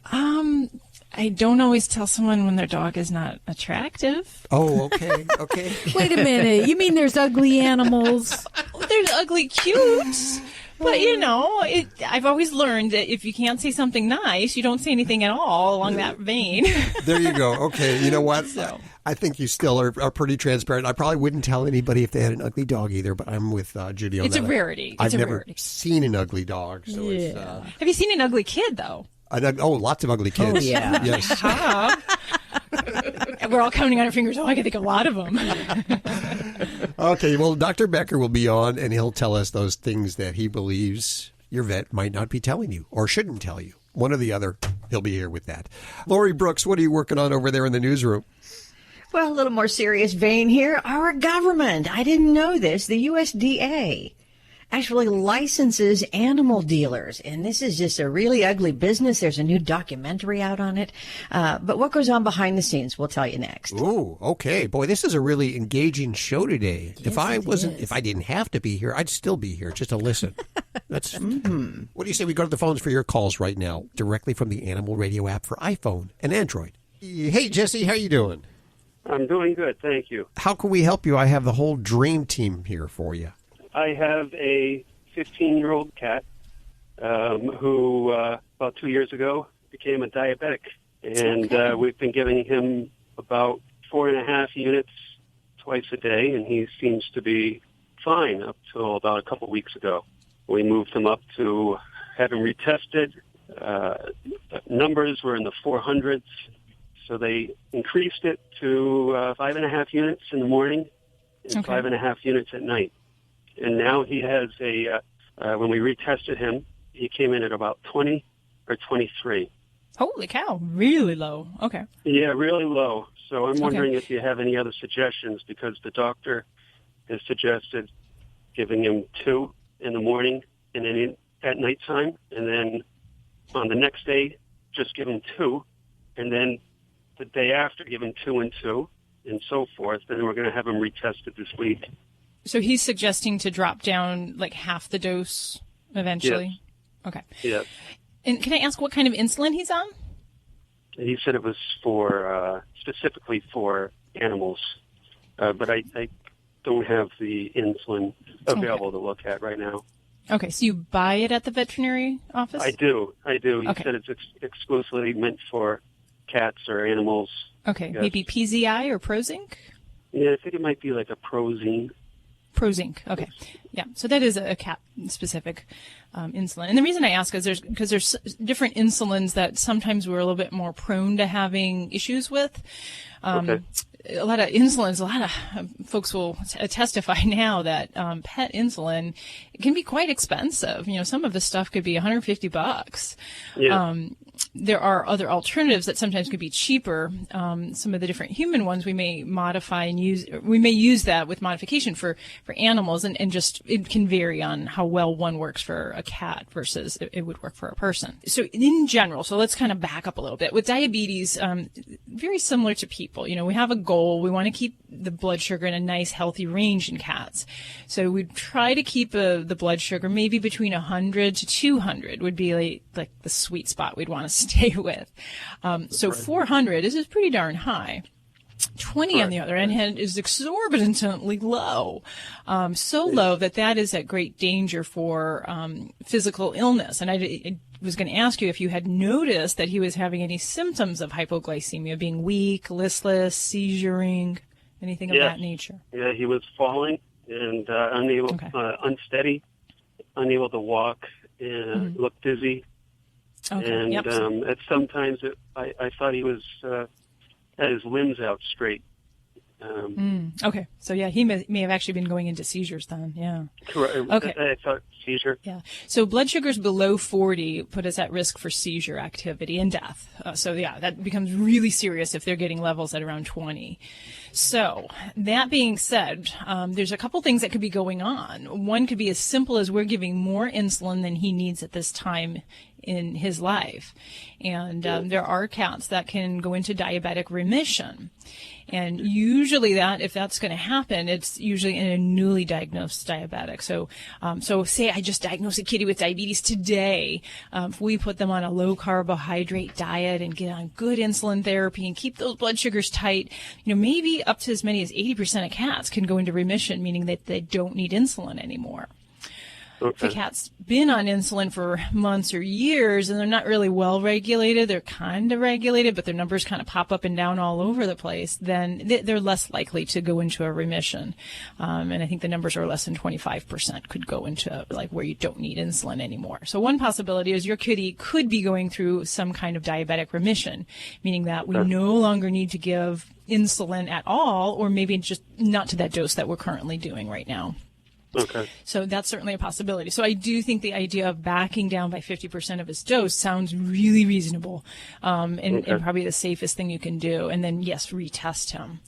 I don't always tell someone when their dog is not attractive. Oh, okay. Wait a minute. You mean there's ugly animals? There's ugly cutes. But, I've always learned that if you can't say something nice, you don't say anything at all along that vein. There you go. Okay, you know what? I think you still are pretty transparent. I probably wouldn't tell anybody if they had an ugly dog either, but I'm with Judy on that. It's a rarity. I've never seen an ugly dog. So yeah. Have you seen an ugly kid, though? Lots of ugly kids. Oh, yeah. Yes. We're all counting on our fingers. I can think a lot of them. Okay, well, Dr. Becker will be on, and he'll tell us those things that he believes your vet might not be telling you or shouldn't tell you. One or the other, he'll be here with that. Lori Brooks, what are you working on over there in the newsroom? Well, a little more serious vein here. Our government, I didn't know this, the USDA actually licenses animal dealers. And this is just a really ugly business. There's a new documentary out on it. But what goes on behind the scenes, we'll tell you next. Ooh, okay. Boy, this is a really engaging show today. Yes, if I didn't have to be here, I'd still be here just to listen. That's What do you say we go to the phones for your calls right now, directly from the Animal Radio app for iPhone and Android? Hey, Jesse, how you doing? I'm doing good, thank you. How can we help you? I have the whole dream team here for you. I have a 15-year-old cat who, about 2 years ago, became a diabetic. And we've been giving him about 4.5 units twice a day, and he seems to be fine up till about a couple weeks ago. We moved him up to have him retested. Numbers were in the 400s, so they increased it to 5.5 units in the morning and 5.5 units at night. And now he has when we retested him, he came in at about 20 or 23. Holy cow, really low. Okay. Yeah, really low. So I'm wondering if you have any other suggestions, because the doctor has suggested giving him 2 in the morning and then at nighttime, and then on the next day, just give him 2, and then the day after, give him 2 and 2, and so forth. And we're going to have him retested this week. So he's suggesting to drop down like half the dose eventually? Yes. Okay. Yeah. And can I ask what kind of insulin he's on? He said it was for specifically for animals, but I don't have the insulin available to look at right now. Okay, so you buy it at the veterinary office? I do. He said it's exclusively meant for cats or animals. Okay, maybe PZI or Prozinc? Yeah, I think it might be like a Prozine. Prozinc. Okay. Yeah. So that is a cat-specific insulin. And the reason I ask is because there's different insulins that sometimes we're a little bit more prone to having issues with. Okay. A lot of insulins, a lot of folks will testify now that pet insulin can be quite expensive. Some of the stuff could be $150. Yeah. There are other alternatives that sometimes could be cheaper. Some of the different human ones we may modify and use. We may use that with modification for animals, and just it can vary on how well one works for a cat versus it would work for a person. So in general, so let's kind of back up a little bit. With diabetes, very similar to people. We have a goal. We want to keep the blood sugar in a nice, healthy range in cats. So we try to keep the blood sugar maybe between 100 to 200 would be like the sweet spot we'd want to stay with. So 400 is pretty darn high. 20 on the other hand is exorbitantly low, so low that is at great danger for physical illness. And I was going to ask you if you had noticed that he was having any symptoms of hypoglycemia, being weak, listless, seizuring, anything of that nature. Yeah, he was falling and unable, unsteady, unable to walk, and looked dizzy. Okay. And sometimes I thought he was had his limbs out straight. Okay. So, yeah, he may have actually been going into seizures then. Yeah. Correct. Okay. I thought seizure. Yeah. So blood sugars below 40 put us at risk for seizure activity and death. That becomes really serious if they're getting levels at around 20. So that being said, there's a couple things that could be going on. One could be as simple as we're giving more insulin than he needs at this time in his life. And there are cats that can go into diabetic remission. And usually if that's going to happen, it's usually in a newly diagnosed diabetic. So say I just diagnosed a kitty with diabetes today. If we put them on a low carbohydrate diet and get on good insulin therapy and keep those blood sugars tight, maybe up to as many as 80% of cats can go into remission, meaning that they don't need insulin anymore. Okay. If the cat's been on insulin for months or years and they're not really well regulated, they're kind of regulated, but their numbers kind of pop up and down all over the place, then they're less likely to go into a remission. And I think the numbers are less than 25% could go into where you don't need insulin anymore. So one possibility is your kitty could be going through some kind of diabetic remission, meaning that we no longer need to give insulin at all, or maybe just not to that dose that we're currently doing right now. Okay. So that's certainly a possibility. So I do think the idea of backing down by 50% of his dose sounds really reasonable, and probably the safest thing you can do. And then, yes, retest him.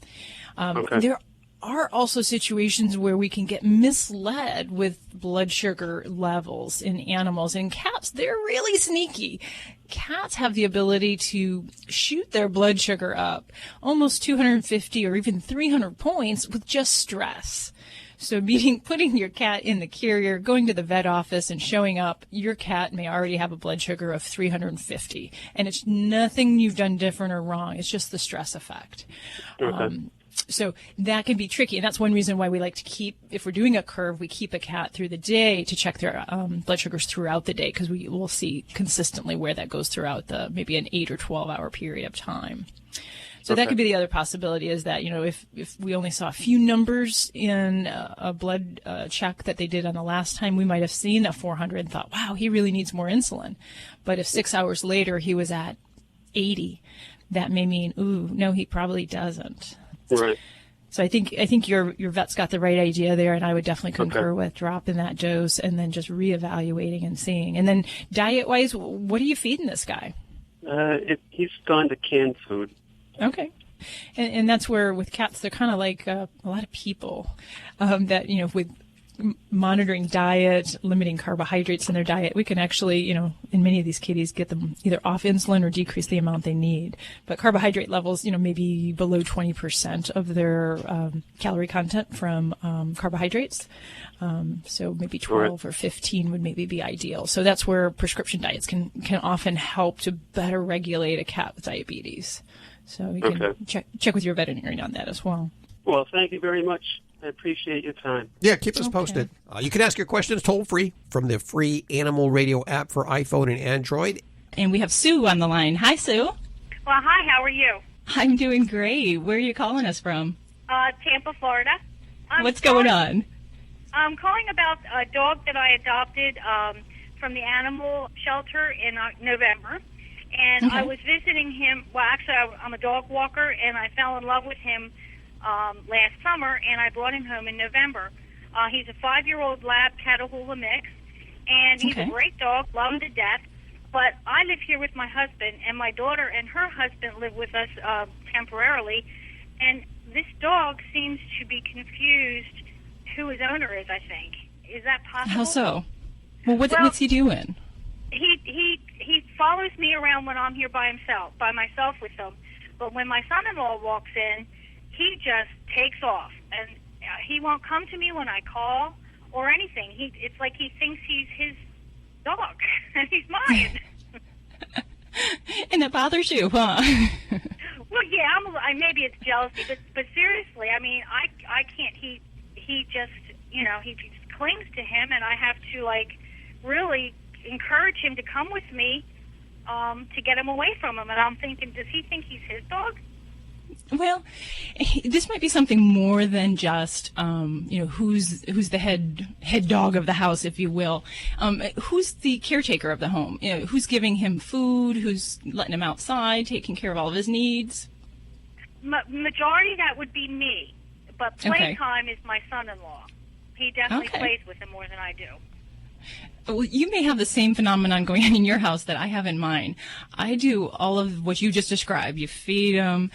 There are also situations where we can get misled with blood sugar levels in animals. In cats, they're really sneaky. Cats have the ability to shoot their blood sugar up almost 250 or even 300 points with just stress. So putting your cat in the carrier, going to the vet office and showing up, your cat may already have a blood sugar of 350. And it's nothing you've done different or wrong. It's just the stress effect. Okay. So that can be tricky. And that's one reason why we like to keep, if we're doing a curve, we keep a cat through the day to check their blood sugars throughout the day, because we will see consistently where that goes throughout maybe an 8 or 12 hour period of time. So that could be the other possibility, is that, if we only saw a few numbers in a blood check that they did on the last time, we might have seen a 400 and thought, wow, he really needs more insulin. But if 6 hours later he was at 80, that may mean, no, he probably doesn't. Right. So I think your vet's got the right idea there, and I would definitely concur with dropping that dose and then just reevaluating and seeing. And then diet-wise, what are you feeding this guy? He's gone to canned food. Okay. And that's where with cats, they're kind of like a lot of people that, with monitoring diet, limiting carbohydrates in their diet, we can actually, in many of these kitties, get them either off insulin or decrease the amount they need. But carbohydrate levels, maybe below 20% of their calorie content from carbohydrates. So maybe 12 or 15 would maybe be ideal. So that's where prescription diets can often help to better regulate a cat with diabetes. So you can check with your veterinarian on that as well. Well, thank you very much. I appreciate your time. Yeah, keep us posted. You can ask your questions toll-free from the free Animal Radio app for iPhone and Android. And we have Sue on the line. Hi, Sue. Well, hi. How are you? I'm doing great. Where are you calling us from? Tampa, Florida. What's going on? I'm calling about a dog that I adopted from the animal shelter in November. And I was visiting him. Well, actually, I'm a dog walker, and I fell in love with him last summer, and I brought him home in November. He's a 5-year-old lab Catahoula mix, and he's a great dog, love him to death. But I live here with my husband, and my daughter and her husband live with us temporarily. And this dog seems to be confused who his owner is, I think. Is that possible? How so? Well, what's he doing? He follows me around when I'm here by myself with him. But when my son-in-law walks in, he just takes off. And he won't come to me when I call or anything. It's like he thinks he's his dog, and he's mine. And that bothers you, huh? Well, yeah, maybe it's jealousy, but seriously, I mean, I can't. He just, he just clings to him, and I have to really encourage him to come with me to get him away from him. And I'm thinking, does he think he's his dog? Well, this might be something more than just, who's the head dog of the house, if you will. Who's the caretaker of the home? Who's giving him food? Who's letting him outside, taking care of all of his needs? Majority, that would be me. But playtime is my son-in-law. He definitely plays with him more than I do. Well, you may have the same phenomenon going on in your house that I have in mine. I do all of what you just described. You feed them,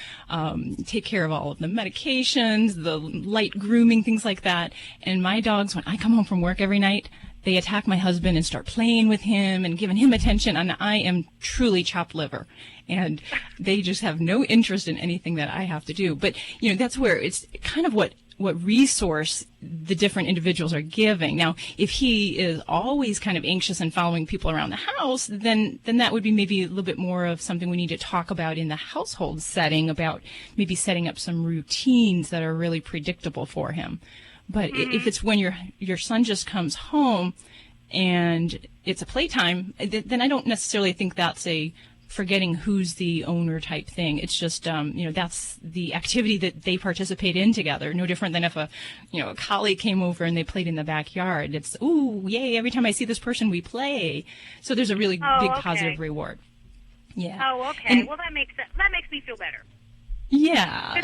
take care of all of the medications, the light grooming, things like that. And my dogs, when I come home from work every night, they attack my husband and start playing with him and giving him attention. And I am truly chopped liver. And they just have no interest in anything that I have to do. But, that's where it's kind of what resource the different individuals are giving. Now, if he is always kind of anxious and following people around the house, then that would be maybe a little bit more of something we need to talk about in the household setting, about maybe setting up some routines that are really predictable for him. But if it's when your son just comes home and it's a playtime, then I don't necessarily think that's a forgetting who's the owner type thing. It's just, that's the activity that they participate in together. No different than if a colleague came over and they played in the backyard. It's, ooh, yay, every time I see this person, we play. So there's a really big positive reward. Yeah. Oh, okay. Well, that makes me feel better. Yeah.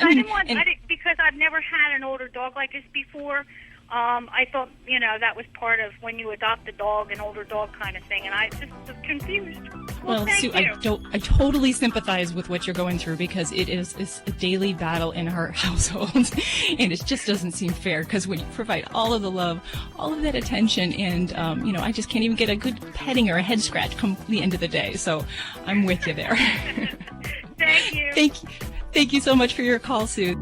Because I've never had an older dog like this before. I thought, that was part of when you adopt a dog, an older dog kind of thing, and I just was confused. Well, Sue, I totally sympathize with what you're going through, because it's a daily battle in our household, and it just doesn't seem fair, because when you provide all of the love, all of that attention, and, I just can't even get a good petting or a head scratch come the end of the day, so I'm with you there. Thank you. Thank you so much for your call, Sue.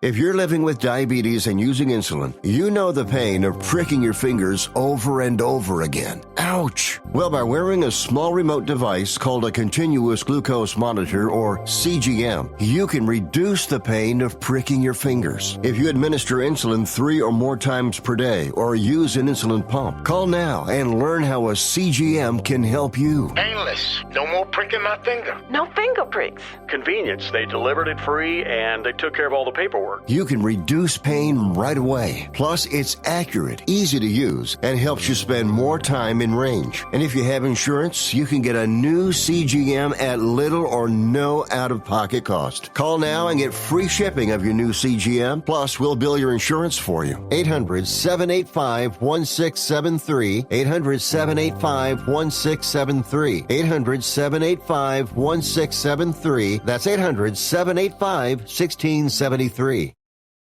If you're living with diabetes and using insulin, you know the pain of pricking your fingers over and over again. Ouch! Well, by wearing a small remote device called a continuous glucose monitor, or CGM, you can reduce the pain of pricking your fingers. If you administer insulin 3 or more times per day or use an insulin pump, call now and learn how a CGM can help you. Painless. No more pricking my finger. No finger pricks. Convenience. They delivered it free and they took care of all the paperwork. You can reduce pain right away. Plus, it's accurate, easy to use, and helps you spend more time in range. And if you have insurance, you can get a new CGM at little or no out-of-pocket cost. Call now and get free shipping of your new CGM. Plus, we'll bill your insurance for you. 800-785-1673. 800-785-1673. 800-785-1673. That's 800-785-1673.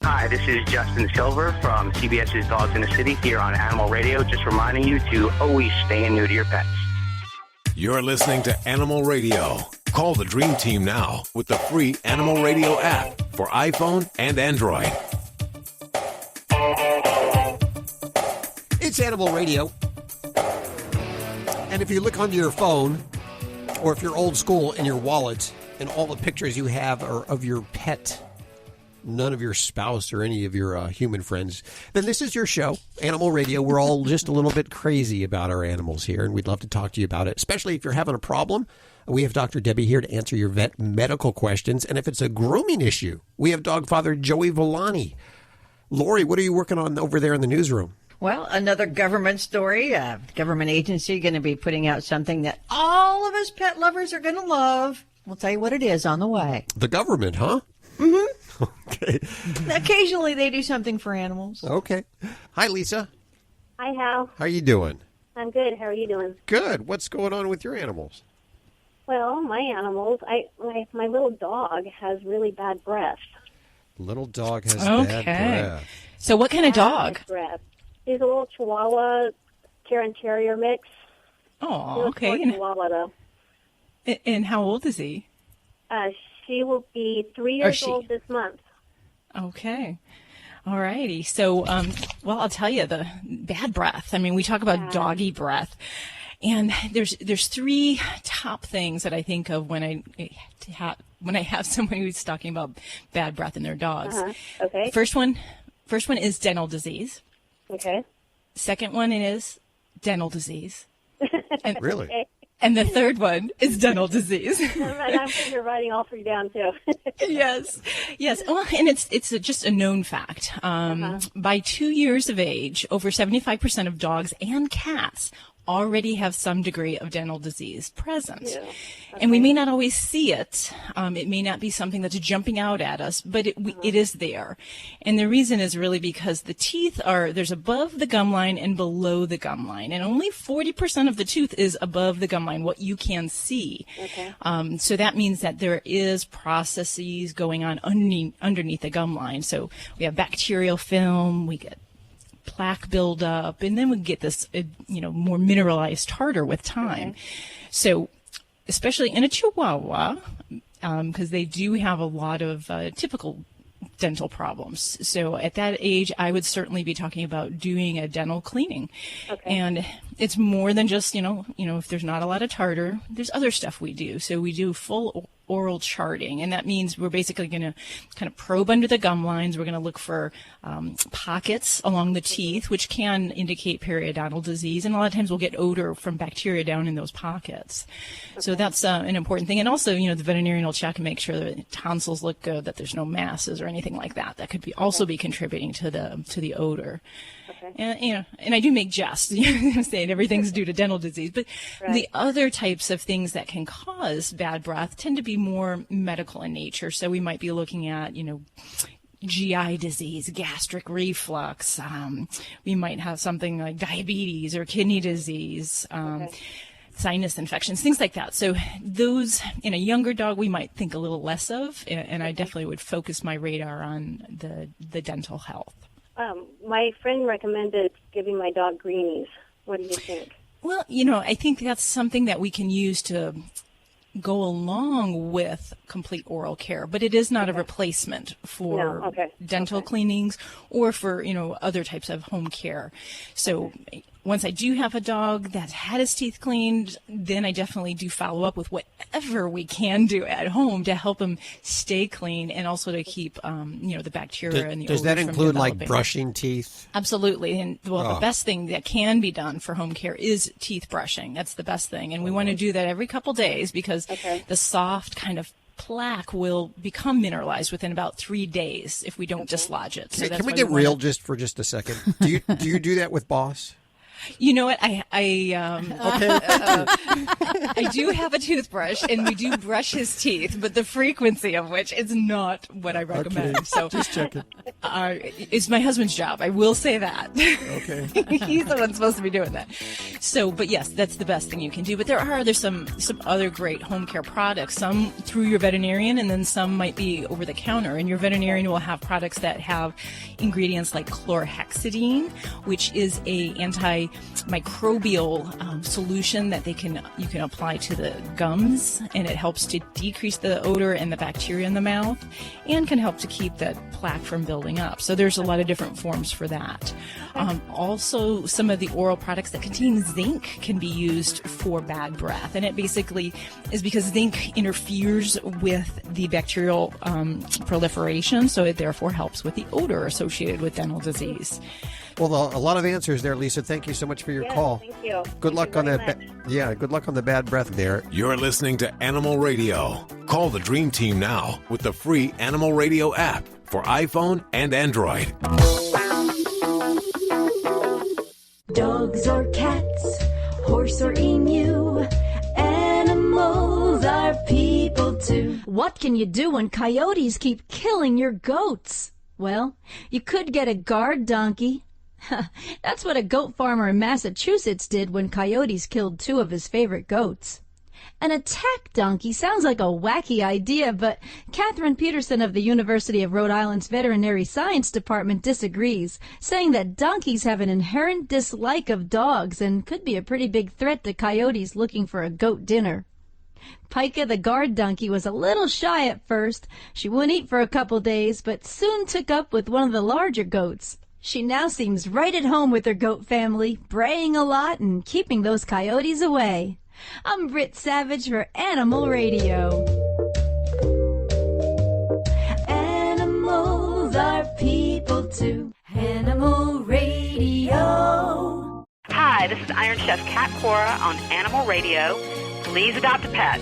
Hi, this is Justin Silver from CBS's Dogs in the City here on Animal Radio, just reminding you to always stay new to your pets. You're listening to Animal Radio. Call the Dream Team now with the free Animal Radio app for iPhone and Android. It's Animal Radio. And if you look onto your phone, or if you're old school in your wallet, and all the pictures you have are of your pet, none of your spouse or any of your human friends, then this is your show, Animal Radio. We're all just a little bit crazy about our animals here, and we'd love to talk to you about it, especially if you're having a problem. We have Dr. Debbie here to answer your vet medical questions. And if it's a grooming issue, we have dog father Joey Villani. Lori, what are you working on over there in the newsroom? Well, another government story. Government agency going to be putting out something that all of us pet lovers are going to love. We'll tell you what it is on the way. The government, huh? Mm-hmm. Okay. Occasionally they do something for animals. Okay. Hi, Lisa. Hi, Hal. How are you doing? I'm good. How are you doing? Good. What's going on with your animals? Well, my animals, my little dog has really bad breath. Little dog has bad breath. So what kind of dog? Breath. He's a little Chihuahua Karen Terrier mix. Oh, okay. And Chihuahua, though. And how old is he? She will be 3 years old this month. Okay. All righty. So, well, I'll tell you, the bad breath. I mean, we talk about doggy breath. And there's three top things that I think of when I have someone who's talking about bad breath in their dogs. Okay. First one is dental disease. Okay. Second one is dental disease. And, really? Okay. And the third one is dental disease. I'm you're writing all three down too. Yes. Well, and it's just a known fact. By 2 years of age, over 75% of dogs and cats already have some degree of dental disease present. Yeah. Okay. And we may not always see it. It may not be something that's jumping out at us, but it is there. And the reason is really because the teeth there's above the gum line and below the gum line. And only 40% of the tooth is above the gum line, what you can see. Okay. So that means that there is processes going on underneath the gum line. So we have bacterial film, we get plaque buildup, and then we get this, more mineralized tartar with time. Okay. So, especially in a Chihuahua, because they do have a lot of typical dental problems. So at that age, I would certainly be talking about doing a dental cleaning. Okay. And it's more than just, if there's not a lot of tartar, there's other stuff we do. So we do full oral charting, and that means we're basically going to kind of probe under the gum lines. We're going to look for pockets along the teeth, which can indicate periodontal disease, and a lot of times we'll get odor from bacteria down in those pockets. Okay. So that's an important thing. And also, the veterinarian will check and make sure that the tonsils look good, that there's no masses or anything like that. That could be also be contributing to the odor. Okay. And I do make jests, saying everything's due to dental disease, but the other types of things that can cause bad breath tend to be more medical in nature. So we might be looking at, GI disease, gastric reflux. We might have something like diabetes or kidney disease. Sinus infections, things like that. So those, in a younger dog, we might think a little less of, and I definitely would focus my radar on the dental health. My friend recommended giving my dog greenies. What do you think? Well, I think that's something that we can use to go along with complete oral care, but it is not a replacement for dental cleanings or for, other types of home care. So once I do have a dog that's had his teeth cleaned, then I definitely do follow up with whatever we can do at home to help him stay clean and also to keep, the bacteria and the Does that include like brushing teeth? Absolutely. And the best thing that can be done for home care is teeth brushing. That's the best thing. And we want to do that every couple days because the soft kind of plaque will become mineralized within about 3 days if we don't dislodge it. So can we get real just for just a second? Do you do that with Boss? You know what? I do have a toothbrush, and we do brush his teeth, but the frequency of which is not what I recommend. Okay. So just checking. It's my husband's job. I will say that. Okay. He's the one supposed to be doing that. So, but yes, that's the best thing you can do. But there's some other great home care products. Some through your veterinarian, and then some might be over the counter. And your veterinarian will have products that have ingredients like chlorhexidine, which is a antimicrobial solution that you can apply to the gums, and it helps to decrease the odor and the bacteria in the mouth, and can help to keep that plaque from building up. So there's a lot of different forms for that. Also, some of the oral products that contain zinc can be used for bad breath, and it basically is because zinc interferes with the bacterial proliferation, so it therefore helps with the odor associated with dental disease. Well, a lot of answers there, Lisa. Thank you so much for your call. Thank you. Good luck on that. Good luck on the bad breath there. You're listening to Animal Radio. Call the Dream Team now with the free Animal Radio app for iPhone and Android. Dogs or cats, horse or emu, animals are people too. What can you do when coyotes keep killing your goats? Well, you could get a guard donkey. That's what a goat farmer in Massachusetts did when coyotes killed 2 of his favorite goats. An attack donkey sounds like a wacky idea, but Catherine Peterson of the University of Rhode Island's Veterinary Science Department disagrees, saying that donkeys have an inherent dislike of dogs and could be a pretty big threat to coyotes looking for a goat dinner. Pica the guard donkey was a little shy at first. She wouldn't eat for a couple days, but soon took up with one of the larger goats. She now seems right at home with her goat family, braying a lot and keeping those coyotes away. I'm Britt Savage for Animal Radio. Animals are people too. Animal Radio. Hi, this is Iron Chef Kat Cora on Animal Radio. Please adopt a pet.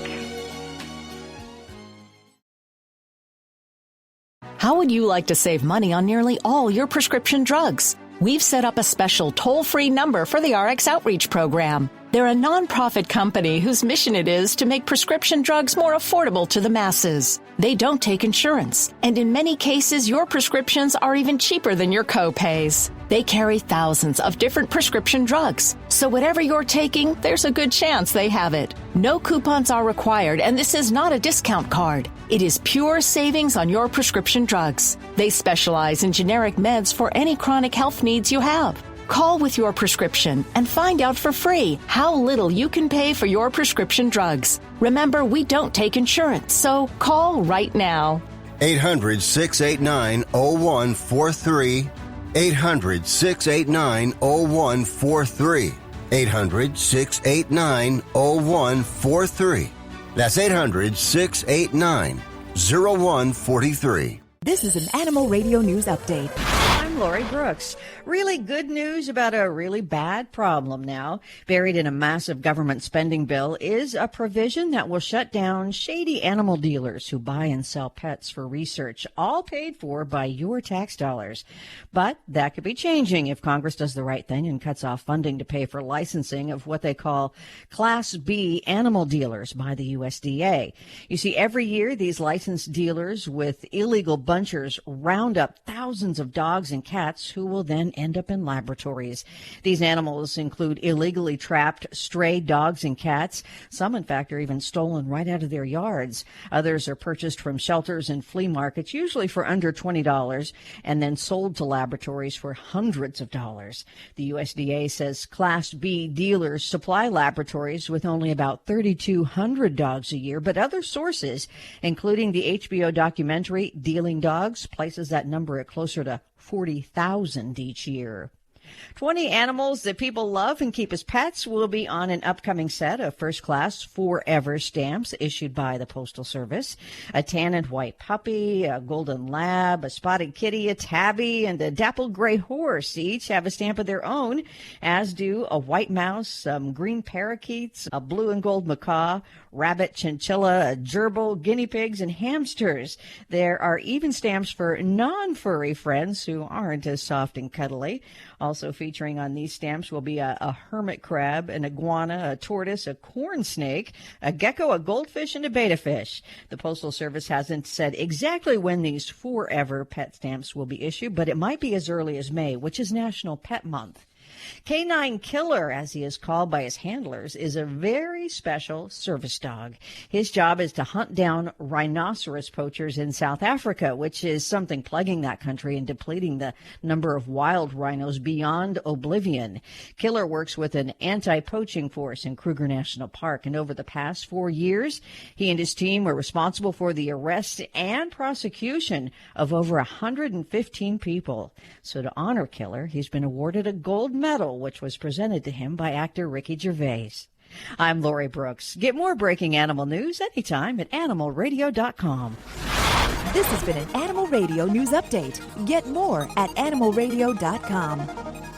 How would you like to save money on nearly all your prescription drugs? We've set up a special toll-free number for the RX Outreach Program. They're a nonprofit company whose mission it is to make prescription drugs more affordable to the masses. They don't take insurance, and in many cases, your prescriptions are even cheaper than your co-pays. They carry thousands of different prescription drugs, so whatever you're taking, there's a good chance they have it. No coupons are required, and this is not a discount card. It is pure savings on your prescription drugs. They specialize in generic meds for any chronic health needs you have. Call with your prescription and find out for free how little you can pay for your prescription drugs. Remember, we don't take insurance, so call right now. 800-689-0143. 800-689-0143. 800-689-0143. That's 800-689-0143. This is an Animal Radio News Update. I'm Lori Brooks. Really good news about a really bad problem now. Buried in a massive government spending bill is a provision that will shut down shady animal dealers who buy and sell pets for research, all paid for by your tax dollars. But that could be changing if Congress does the right thing and cuts off funding to pay for licensing of what they call Class B animal dealers by the USDA. You see, every year these licensed dealers with illegal bunchers round up thousands of dogs and cats who will then end up in laboratories. These animals include illegally trapped stray dogs and cats. Some, in fact, are even stolen right out of their yards. Others are purchased from shelters and flea markets, usually for under $20, and then sold to laboratories for hundreds of dollars. The USDA says Class B dealers supply laboratories with only about 3,200 dogs a year, but other sources, including the HBO documentary Dealing Dogs, places that number at closer to 40,000 each year. 20 animals that people love and keep as pets will be on an upcoming set of first-class Forever stamps issued by the Postal Service. A tan and white puppy, a golden lab, a spotted kitty, a tabby, and a dappled gray horse each have a stamp of their own, as do a white mouse, some green parakeets, a blue and gold macaw, rabbit, chinchilla, a gerbil, guinea pigs, and hamsters. There are even stamps for non-furry friends who aren't as soft and cuddly. Also featuring on these stamps will be a hermit crab, an iguana, a tortoise, a corn snake, a gecko, a goldfish, and a betta fish. The Postal Service hasn't said exactly when these Forever pet stamps will be issued, but it might be as early as May, which is National Pet Month. Canine Killer, as he is called by his handlers, is a very special service dog. His job is to hunt down rhinoceros poachers in South Africa, which is something plaguing that country and depleting the number of wild rhinos beyond oblivion. Killer works with an anti-poaching force in Kruger National Park, and over the past 4 years, he and his team were responsible for the arrest and prosecution of over 115 people. So to honor Killer, he's been awarded a gold medal, which was presented to him by actor Ricky Gervais. I'm Lori Brooks. Get more breaking animal news anytime at animalradio.com. This has been an Animal Radio News Update. Get more at animalradio.com.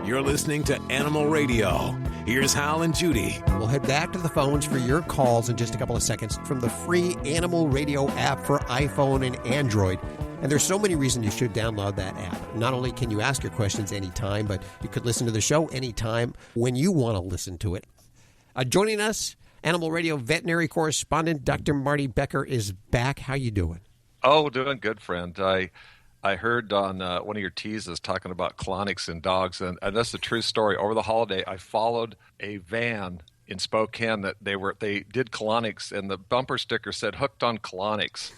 You're listening to Animal Radio. Here's Hal and Judy. We'll head back to the phones for your calls in just a couple of seconds from the free Animal Radio app for iPhone and Android. And there's so many reasons you should download that app. Not only can you ask your questions anytime, but you could listen to the show anytime when you want to listen to it. Joining us, Animal Radio Veterinary Correspondent Dr. Marty Becker is back. How you doing? Oh, doing good, friend. I heard on one of your teases talking about colonics in dogs, and that's a true story. Over the holiday, I followed a van in Spokane that they did colonics, and the bumper sticker said "hooked on colonics."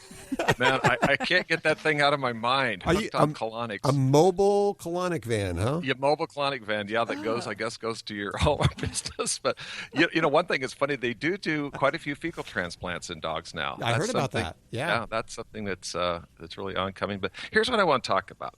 Man, I can't get that thing out of my mind. Hooked on colonics. A mobile colonic van, huh? Yeah, mobile colonic van. Yeah, that goes to your home or business. But you know, one thing is funny. They do quite a few fecal transplants in dogs now. I heard about that. Yeah, that's something that's really oncoming. But here's what I want to talk about.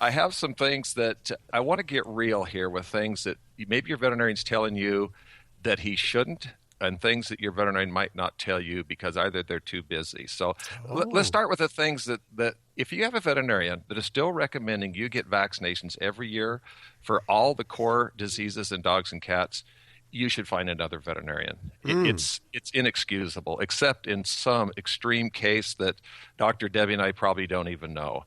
I have some things that I want to get real here with things that maybe your veterinarian's telling you that he shouldn't, and things that your veterinarian might not tell you because either they're too busy. So let's start with the things that if you have a veterinarian that is still recommending you get vaccinations every year for all the core diseases in dogs and cats, you should find another veterinarian. It's inexcusable, except in some extreme case that Dr. Debbie and I probably don't even know.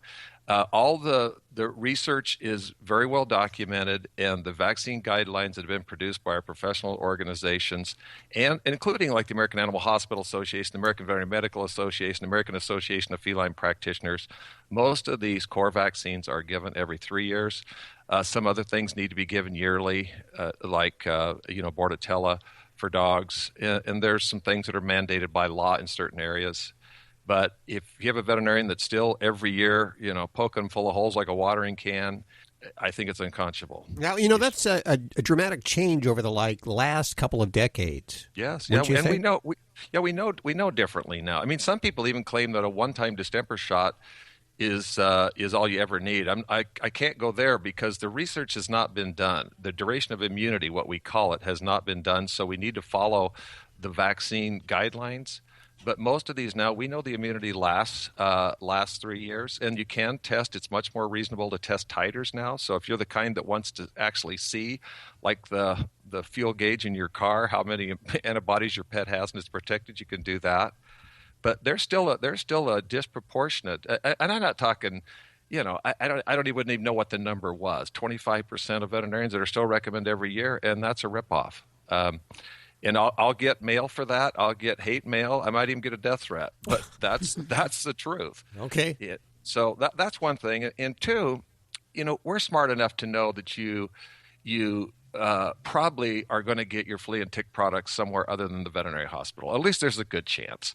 All the research is very well documented, and the vaccine guidelines that have been produced by our professional organizations, and including like the American Animal Hospital Association, the American Veterinary Medical Association, the American Association of Feline Practitioners, most of these core vaccines are given every 3 years. Some other things need to be given yearly, like Bordetella for dogs, and there's some things that are mandated by law in certain areas. But if you have a veterinarian that's still every year, poking full of holes like a watering can, I think it's unconscionable. Now, that's a dramatic change over the last couple of decades. Yes, yeah, and we know differently now. I mean, some people even claim that a one-time distemper shot is all you ever need. I can't go there because the research has not been done. The duration of immunity, what we call it, has not been done. So we need to follow the vaccine guidelines. But most of these now, we know the immunity lasts 3 years, and you can test. It's much more reasonable to test titers now. So if you're the kind that wants to actually see, like the fuel gauge in your car, how many antibodies your pet has and it's protected, you can do that. But there's still a disproportionate, and I'm not talking. I wouldn't even know what the number was. 25% of veterinarians that are still recommended every year, and that's a ripoff. And I'll get mail for that. I'll get hate mail. I might even get a death threat. But that's the truth. Okay. So that's one thing. And two, we're smart enough to know that you probably are going to get your flea and tick products somewhere other than the veterinary hospital. At least there's a good chance.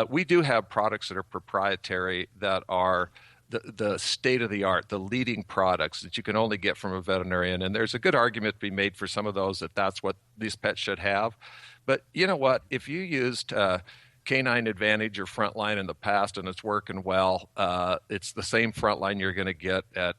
We do have products that are proprietary that are the state-of-the-art, the leading products that you can only get from a veterinarian. And there's a good argument to be made for some of those that's what these pets should have. But you know what? If you used Canine Advantage or Frontline in the past and it's working well, it's the same Frontline you're going to get at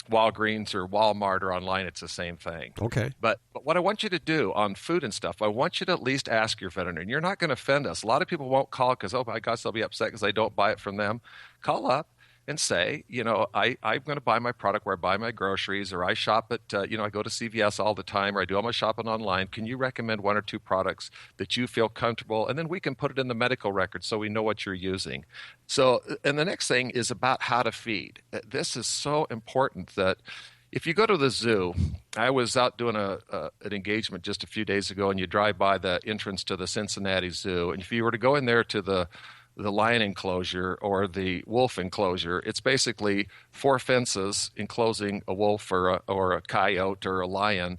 Walgreens or Walmart or online. It's the same thing. Okay. But what I want you to do on food and stuff, I want you to at least ask your veterinarian. You're not going to offend us. A lot of people won't call because, oh my gosh, they'll be upset because I don't buy it from them. Call up and say, I'm going to buy my product where I buy my groceries, or I shop at, I go to CVS all the time, or I do all my shopping online. Can you recommend one or two products that you feel comfortable? And then we can put it in the medical record so we know what you're using. So, and the next thing is about how to feed. This is so important that if you go to the zoo, I was out doing an engagement just a few days ago, and you drive by the entrance to the Cincinnati Zoo, and if you were to go in there to the lion enclosure or the wolf enclosure, it's basically 4 fences enclosing a wolf or a coyote or a lion.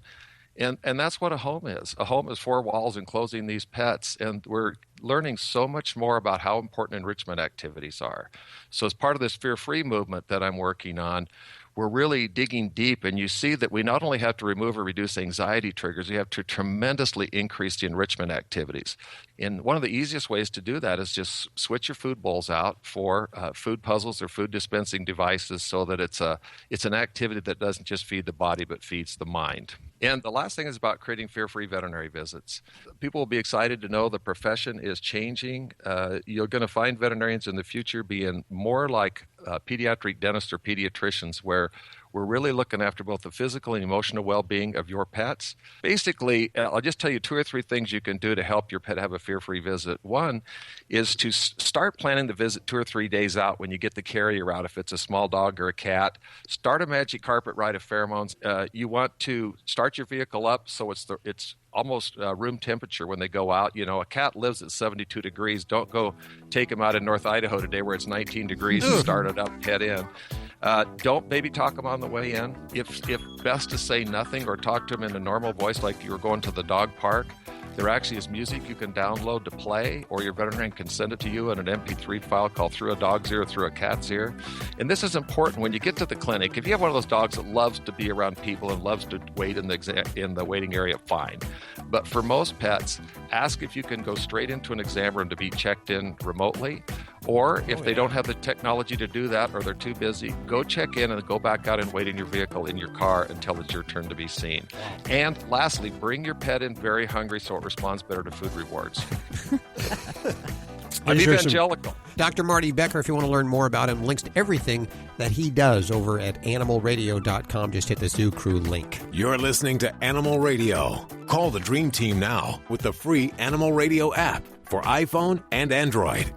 And that's what a home is. A home is 4 walls enclosing these pets. And we're learning so much more about how important enrichment activities are. So as part of this fear-free movement that I'm working on, we're really digging deep, and you see that we not only have to remove or reduce anxiety triggers, we have to tremendously increase the enrichment activities. And one of the easiest ways to do that is just switch your food bowls out for food puzzles or food dispensing devices, so that it's an activity that doesn't just feed the body but feeds the mind. And the last thing is about creating fear-free veterinary visits. People will be excited to know the profession is changing. You're going to find veterinarians in the future being more like pediatric dentists or pediatricians, where We're really looking after both the physical and emotional well-being of your pets. Basically, I'll just tell you 2 or 3 things you can do to help your pet have a fear-free visit. One is to start planning the visit 2 or 3 days out when you get the carrier out. If it's a small dog or a cat, start a magic carpet ride of pheromones. You want to start your vehicle up so it's almost room temperature when they go out. You know, a cat lives at 72 degrees. Don't go take him out in North Idaho today where it's 19 degrees and start it up, head in. Don't baby talk them on the way in. If best to say nothing or talk to them in a normal voice like you were going to the dog park. There actually is music you can download to play, or your veterinarian can send it to you in an MP3 file called Through a Dog's Ear, Through a Cat's Ear. And this is important when you get to the clinic. If you have one of those dogs that loves to be around people and loves to wait in the waiting area, fine. But for most pets, ask if you can go straight into an exam room to be checked in remotely. Or if they don't have the technology to do that or they're too busy, go check in and go back out and wait in your vehicle, in your car, until it's your turn to be seen. And lastly, bring your pet in very hungry so it responds better to food rewards. I'm evangelical. Dr. Marty Becker, if you want to learn more about him, links to everything that he does over at animalradio.com. Just hit the Zoo Crew link. You're listening to Animal Radio. Call the Dream Team now with the free Animal Radio app for iPhone and Android.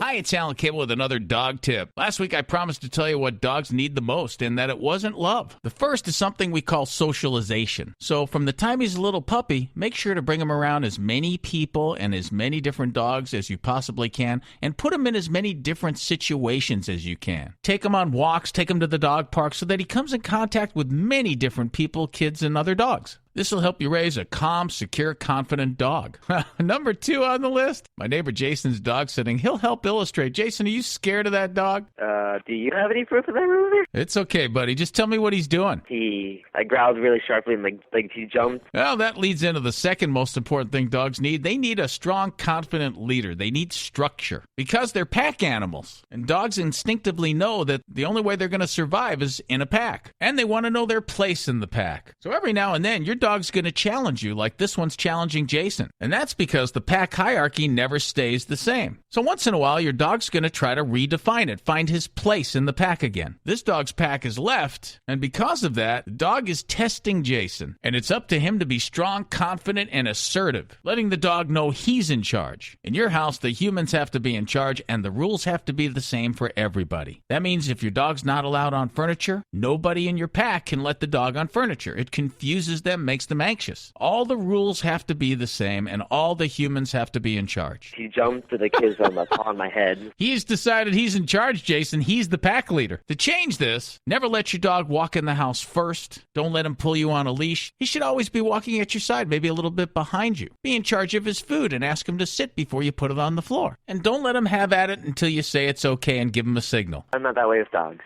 Hi, it's Alan Cable with another dog tip. Last week I promised to tell you what dogs need the most, and that it wasn't love. The first is something we call socialization. So from the time he's a little puppy, make sure to bring him around as many people and as many different dogs as you possibly can, and put him in as many different situations as you can. Take him on walks, take him to the dog park so that he comes in contact with many different people, kids, and other dogs. This will help you raise a calm, secure, confident dog. Number 2 on the list, my neighbor Jason's dog sitting. He'll help illustrate. Jason, are you scared of that dog? Do you have any proof of that, Ruben? It's okay, buddy. Just tell me what he's doing. He growls really sharply and like he jumped. Well, that leads into the second most important thing dogs need. They need a strong, confident leader. They need structure because they're pack animals. And dogs instinctively know that the only way they're going to survive is in a pack. And they want to know their place in the pack. So every now and then, your dog's going to challenge you like this one's challenging Jason. And that's because the pack hierarchy never stays the same. So once in a while, your dog's going to try to redefine it, find his place in the pack again. This dog's pack is left, and because of that, the dog is testing Jason. And it's up to him to be strong, confident, and assertive, letting the dog know he's in charge. In your house, the humans have to be in charge, and the rules have to be the same for everybody. That means if your dog's not allowed on furniture, nobody in your pack can let the dog on furniture. It confuses them, makes them anxious. All the rules have to be the same, and all the humans have to be in charge. He jumped to the kids on my head. He's decided he's in charge, Jason. He's the pack leader. To change this, never let your dog walk in the house first. Don't let him pull you on a leash. He should always be walking at your side, maybe a little bit behind you. Be in charge of his food and ask him to sit before you put it on the floor. And don't let him have at it until you say it's okay and give him a signal. I'm not that way with dogs.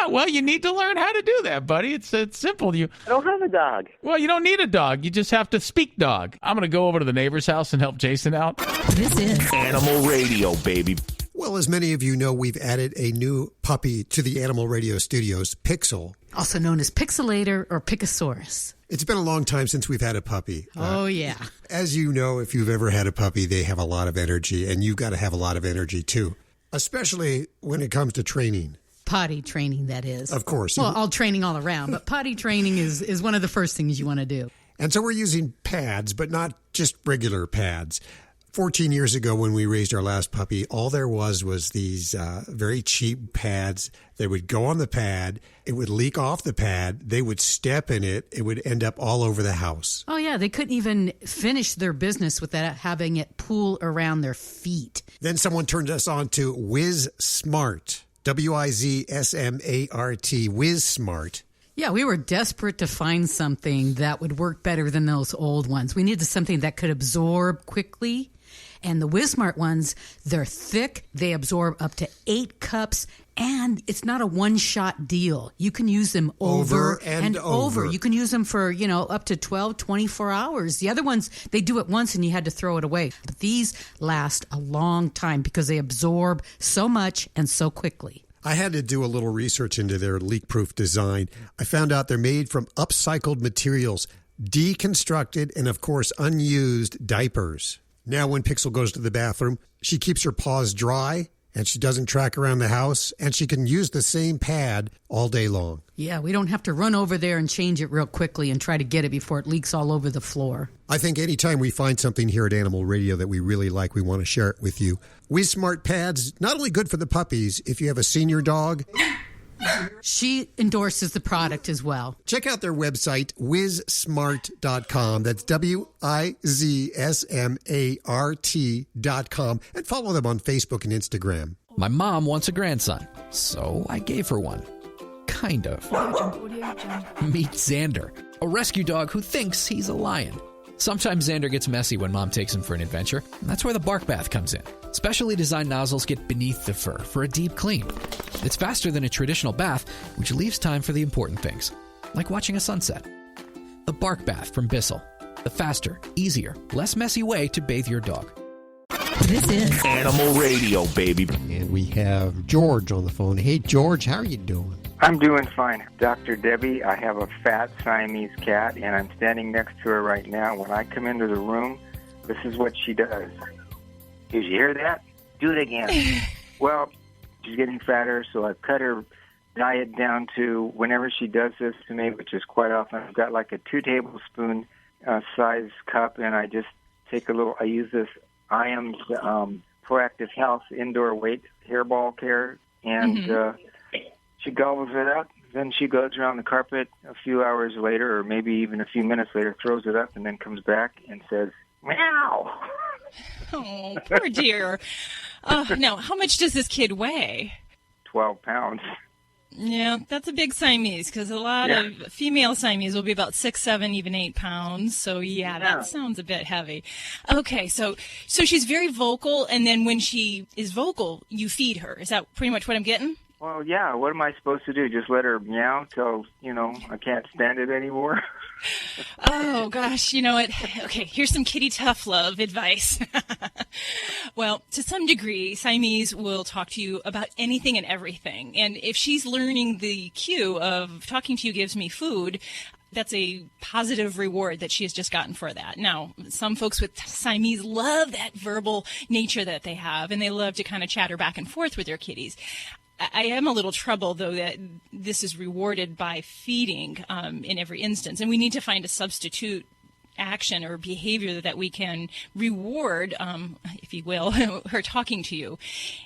Well, you need to learn how to do that, buddy. It's simple. I don't have a dog. Well, you don't need a dog. You just have to speak dog. I'm going to go over to the neighbor's house and help Jason out. This is Animal Radio, baby. Well, as many of you know, we've added a new puppy to the Animal Radio studios, Pixel. Also known as Pixelator or Picosaurus. It's been a long time since we've had a puppy. Oh, yeah. As you know, if you've ever had a puppy, they have a lot of energy, and you've got to have a lot of energy, too, especially when it comes to training. Potty training, that is. Of course. Well, all training all around, but potty training is one of the first things you want to do. And so we're using pads, but not just regular pads. 14 years ago when we raised our last puppy, all there was these very cheap pads. They would go on the pad. It would leak off the pad. They would step in it. It would end up all over the house. Oh, yeah. They couldn't even finish their business without having it pool around their feet. Then someone turned us on to Wiz Smart. WIZSMART, Wiz Smart. Yeah, we were desperate to find something that would work better than those old ones. We needed something that could absorb quickly. And the WizSmart ones, they're thick. They absorb up to 8 cups. And it's not a one-shot deal. You can use them over and over. You can use them for, up to 12, 24 hours. The other ones, they do it once and you had to throw it away. But these last a long time because they absorb so much and so quickly. I had to do a little research into their leak-proof design. I found out they're made from upcycled materials, deconstructed, and, of course, unused diapers. Now, when Pixel goes to the bathroom, she keeps her paws dry and she doesn't track around the house, and she can use the same pad all day long. Yeah, we don't have to run over there and change it real quickly and try to get it before it leaks all over the floor. I think anytime we find something here at Animal Radio that we really like, we want to share it with you. WizSmart pads, not only good for the puppies, if you have a senior dog. She endorses the product as well. Check out their website, wizsmart.com. That's WIZSMART.com. And follow them on Facebook and Instagram. My mom wants a grandson, so I gave her one. Kind of. Meet Xander, a rescue dog who thinks he's a lion. Sometimes Xander gets messy when Mom takes him for an adventure. That's where the bark bath comes in. Specially designed nozzles get beneath the fur for a deep clean. It's faster than a traditional bath, which leaves time for the important things, like watching a sunset. The bark bath from Bissell. The faster, easier, less messy way to bathe your dog. This is Animal Radio, baby. And we have George on the phone. Hey, George, how are you doing? I'm doing fine. Dr. Debbie, I have a fat Siamese cat, and I'm standing next to her right now. When I come into the room, this is what she does. Did you hear that? Do it again. Well, she's getting fatter, so I've cut her diet down to whenever she does this to me, which is quite often, I've got like a 2 tablespoon size cup, and I just take a little, I use this IAM's Proactive Health Indoor Weight Hairball Care, and she gobbles it up. Then she goes around the carpet a few hours later, or maybe even a few minutes later, throws it up, and then comes back and says, meow. Oh, poor dear. Now, how much does this kid weigh? 12 pounds. Yeah, that's a big Siamese, because a lot of female Siamese will be about 6, 7, even 8 pounds. So, yeah, that sounds a bit heavy. Okay, so she's very vocal, and then when she is vocal, you feed her. Is that pretty much what I'm getting? Well, yeah, what am I supposed to do? Just let her meow till, I can't stand it anymore? Oh, gosh, you know what? Okay, here's some kitty tough love advice. Well, to some degree, Siamese will talk to you about anything and everything. And if she's learning the cue of talking to you gives me food, that's a positive reward that she has just gotten for that. Now, some folks with Siamese love that verbal nature that they have, and they love to kind of chatter back and forth with their kitties. I am a little troubled, though, that this is rewarded by feeding in every instance. And we need to find a substitute action or behavior that we can reward, if you will, her talking to you,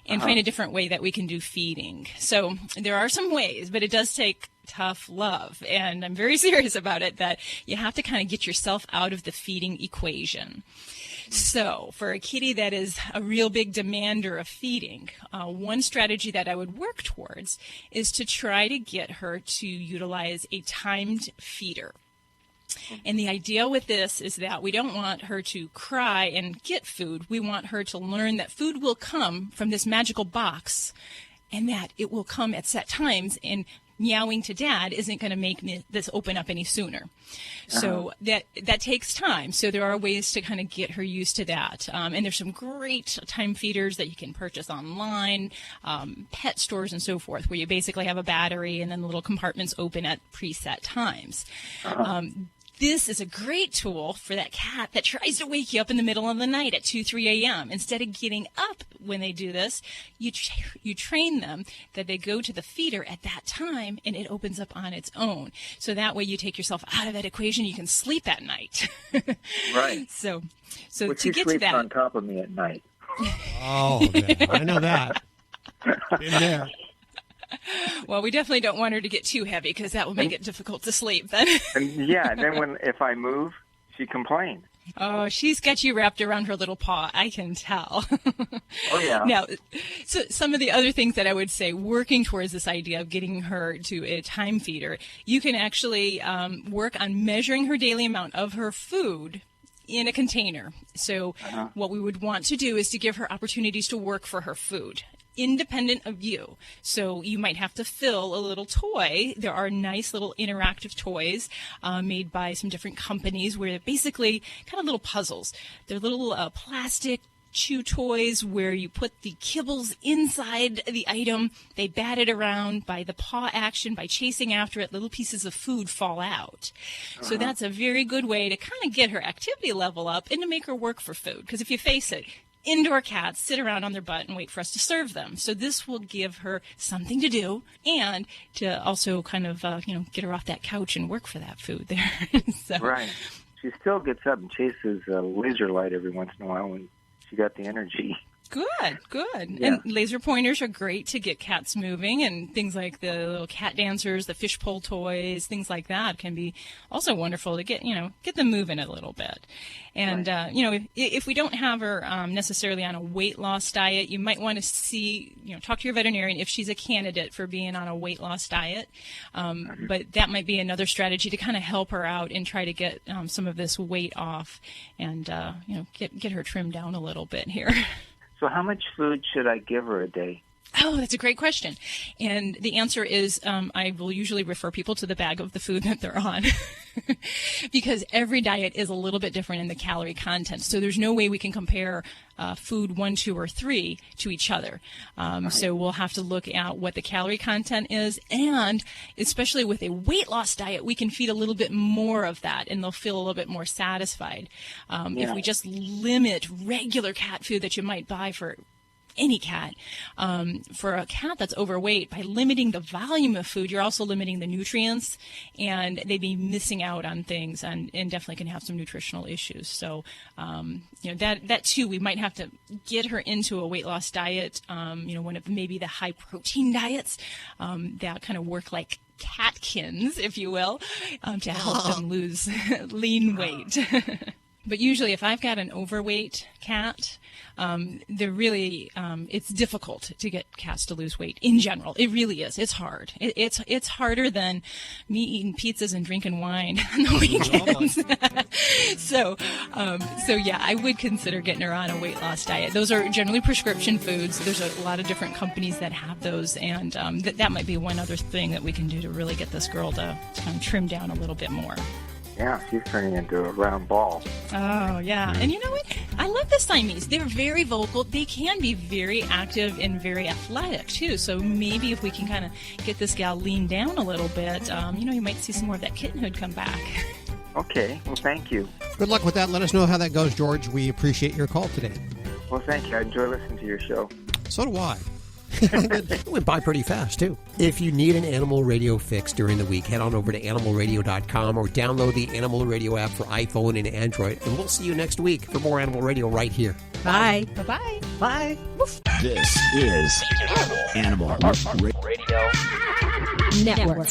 and find a different way that we can do feeding. So there are some ways, but it does take tough love. And I'm very serious about it, that you have to kind of get yourself out of the feeding equation. So for a kitty that is a real big demander of feeding, one strategy that I would work towards is to try to get her to utilize a timed feeder. And the idea with this is that we don't want her to cry and get food. We want her to learn that food will come from this magical box, and that it will come at set times, and meowing to dad isn't going to make this open up any sooner. So that takes time. So there are ways to kind of get her used to that. And there's some great time feeders that you can purchase online, pet stores and so forth, where you basically have a battery and then the little compartments open at preset times. This is a great tool for that cat that tries to wake you up in the middle of the night at 2, 3 a.m. Instead of getting up when they do this, you train them that they go to the feeder at that time, and it opens up on its own. So that way you take yourself out of that equation. You can sleep at night. Right. So well, to get to that, on top of me at night. Oh, I know that. Been there. Well, we definitely don't want her to get too heavy, because that will make it difficult to sleep then. And then if I move, she complains. Oh, she's got you wrapped around her little paw. I can tell. Oh, yeah. Now, so some of the other things that I would say, working towards this idea of getting her to a time feeder, you can actually work on measuring her daily amount of her food in a container. So what we would want to do is to give her opportunities to work for her food, independent of you. So you might have to fill a little toy. There are nice little interactive toys made by some different companies, where they're basically kind of little puzzles. They're little plastic chew toys where you put the kibbles inside the item. They bat it around. By the paw action, by chasing after it, little pieces of food fall out. So that's a very good way to kind of get her activity level up and to make her work for food. Because if you face it, indoor cats sit around on their butt and wait for us to serve them. So this will give her something to do and to also kind of, get her off that couch and work for that food there. So. Right. She still gets up and chases a laser light every once in a while when she got the energy. Good. Yeah. And laser pointers are great to get cats moving, and things like the little cat dancers, the fishpole toys, things like that can be also wonderful to get them moving a little bit. And, if we don't have her necessarily on a weight loss diet, you might want to talk to your veterinarian if she's a candidate for being on a weight loss diet. But that might be another strategy to kind of help her out and try to get some of this weight off and, get her trimmed down a little bit here. So how much food should I give her a day? Oh, that's a great question. And the answer is I will usually refer people to the bag of the food that they're on because every diet is a little bit different in the calorie content. So there's no way we can compare food 1, 2, or 3 to each other. So we'll have to look at what the calorie content is. And especially with a weight loss diet, we can feed a little bit more of that and they'll feel a little bit more satisfied. If we just limit regular cat food that you might buy for any cat, for a cat that's overweight, by limiting the volume of food, you're also limiting the nutrients, and they'd be missing out on things and definitely can have some nutritional issues. So, that too, we might have to get her into a weight loss diet, one of maybe the high protein diets that kind of work like catkins, if you will, to help them lose lean weight. But usually if I've got an overweight cat, it's difficult to get cats to lose weight in general. It really is. It's hard. It's harder than me eating pizzas and drinking wine on the weekends. So yeah, I would consider getting her on a weight loss diet. Those are generally prescription foods. There's a lot of different companies that have those, and that might be one other thing that we can do to really get this girl to kind of trim down a little bit more. Yeah, she's turning into a round ball. Oh, yeah. And you know what? I love the Siamese. They're very vocal. They can be very active and very athletic, too. So maybe if we can kind of get this gal leaned down a little bit, you might see some more of that kittenhood come back. Okay. Well, thank you. Good luck with that. Let us know how that goes, George. We appreciate your call today. Well, thank you. I enjoy listening to your show. So do I. It went by pretty fast, too. If you need an Animal Radio fix during the week, head on over to animalradio.com or download the Animal Radio app for iPhone and Android. And we'll see you next week for more Animal Radio right here. Bye. Bye-bye. Bye. This is Animal Radio Network.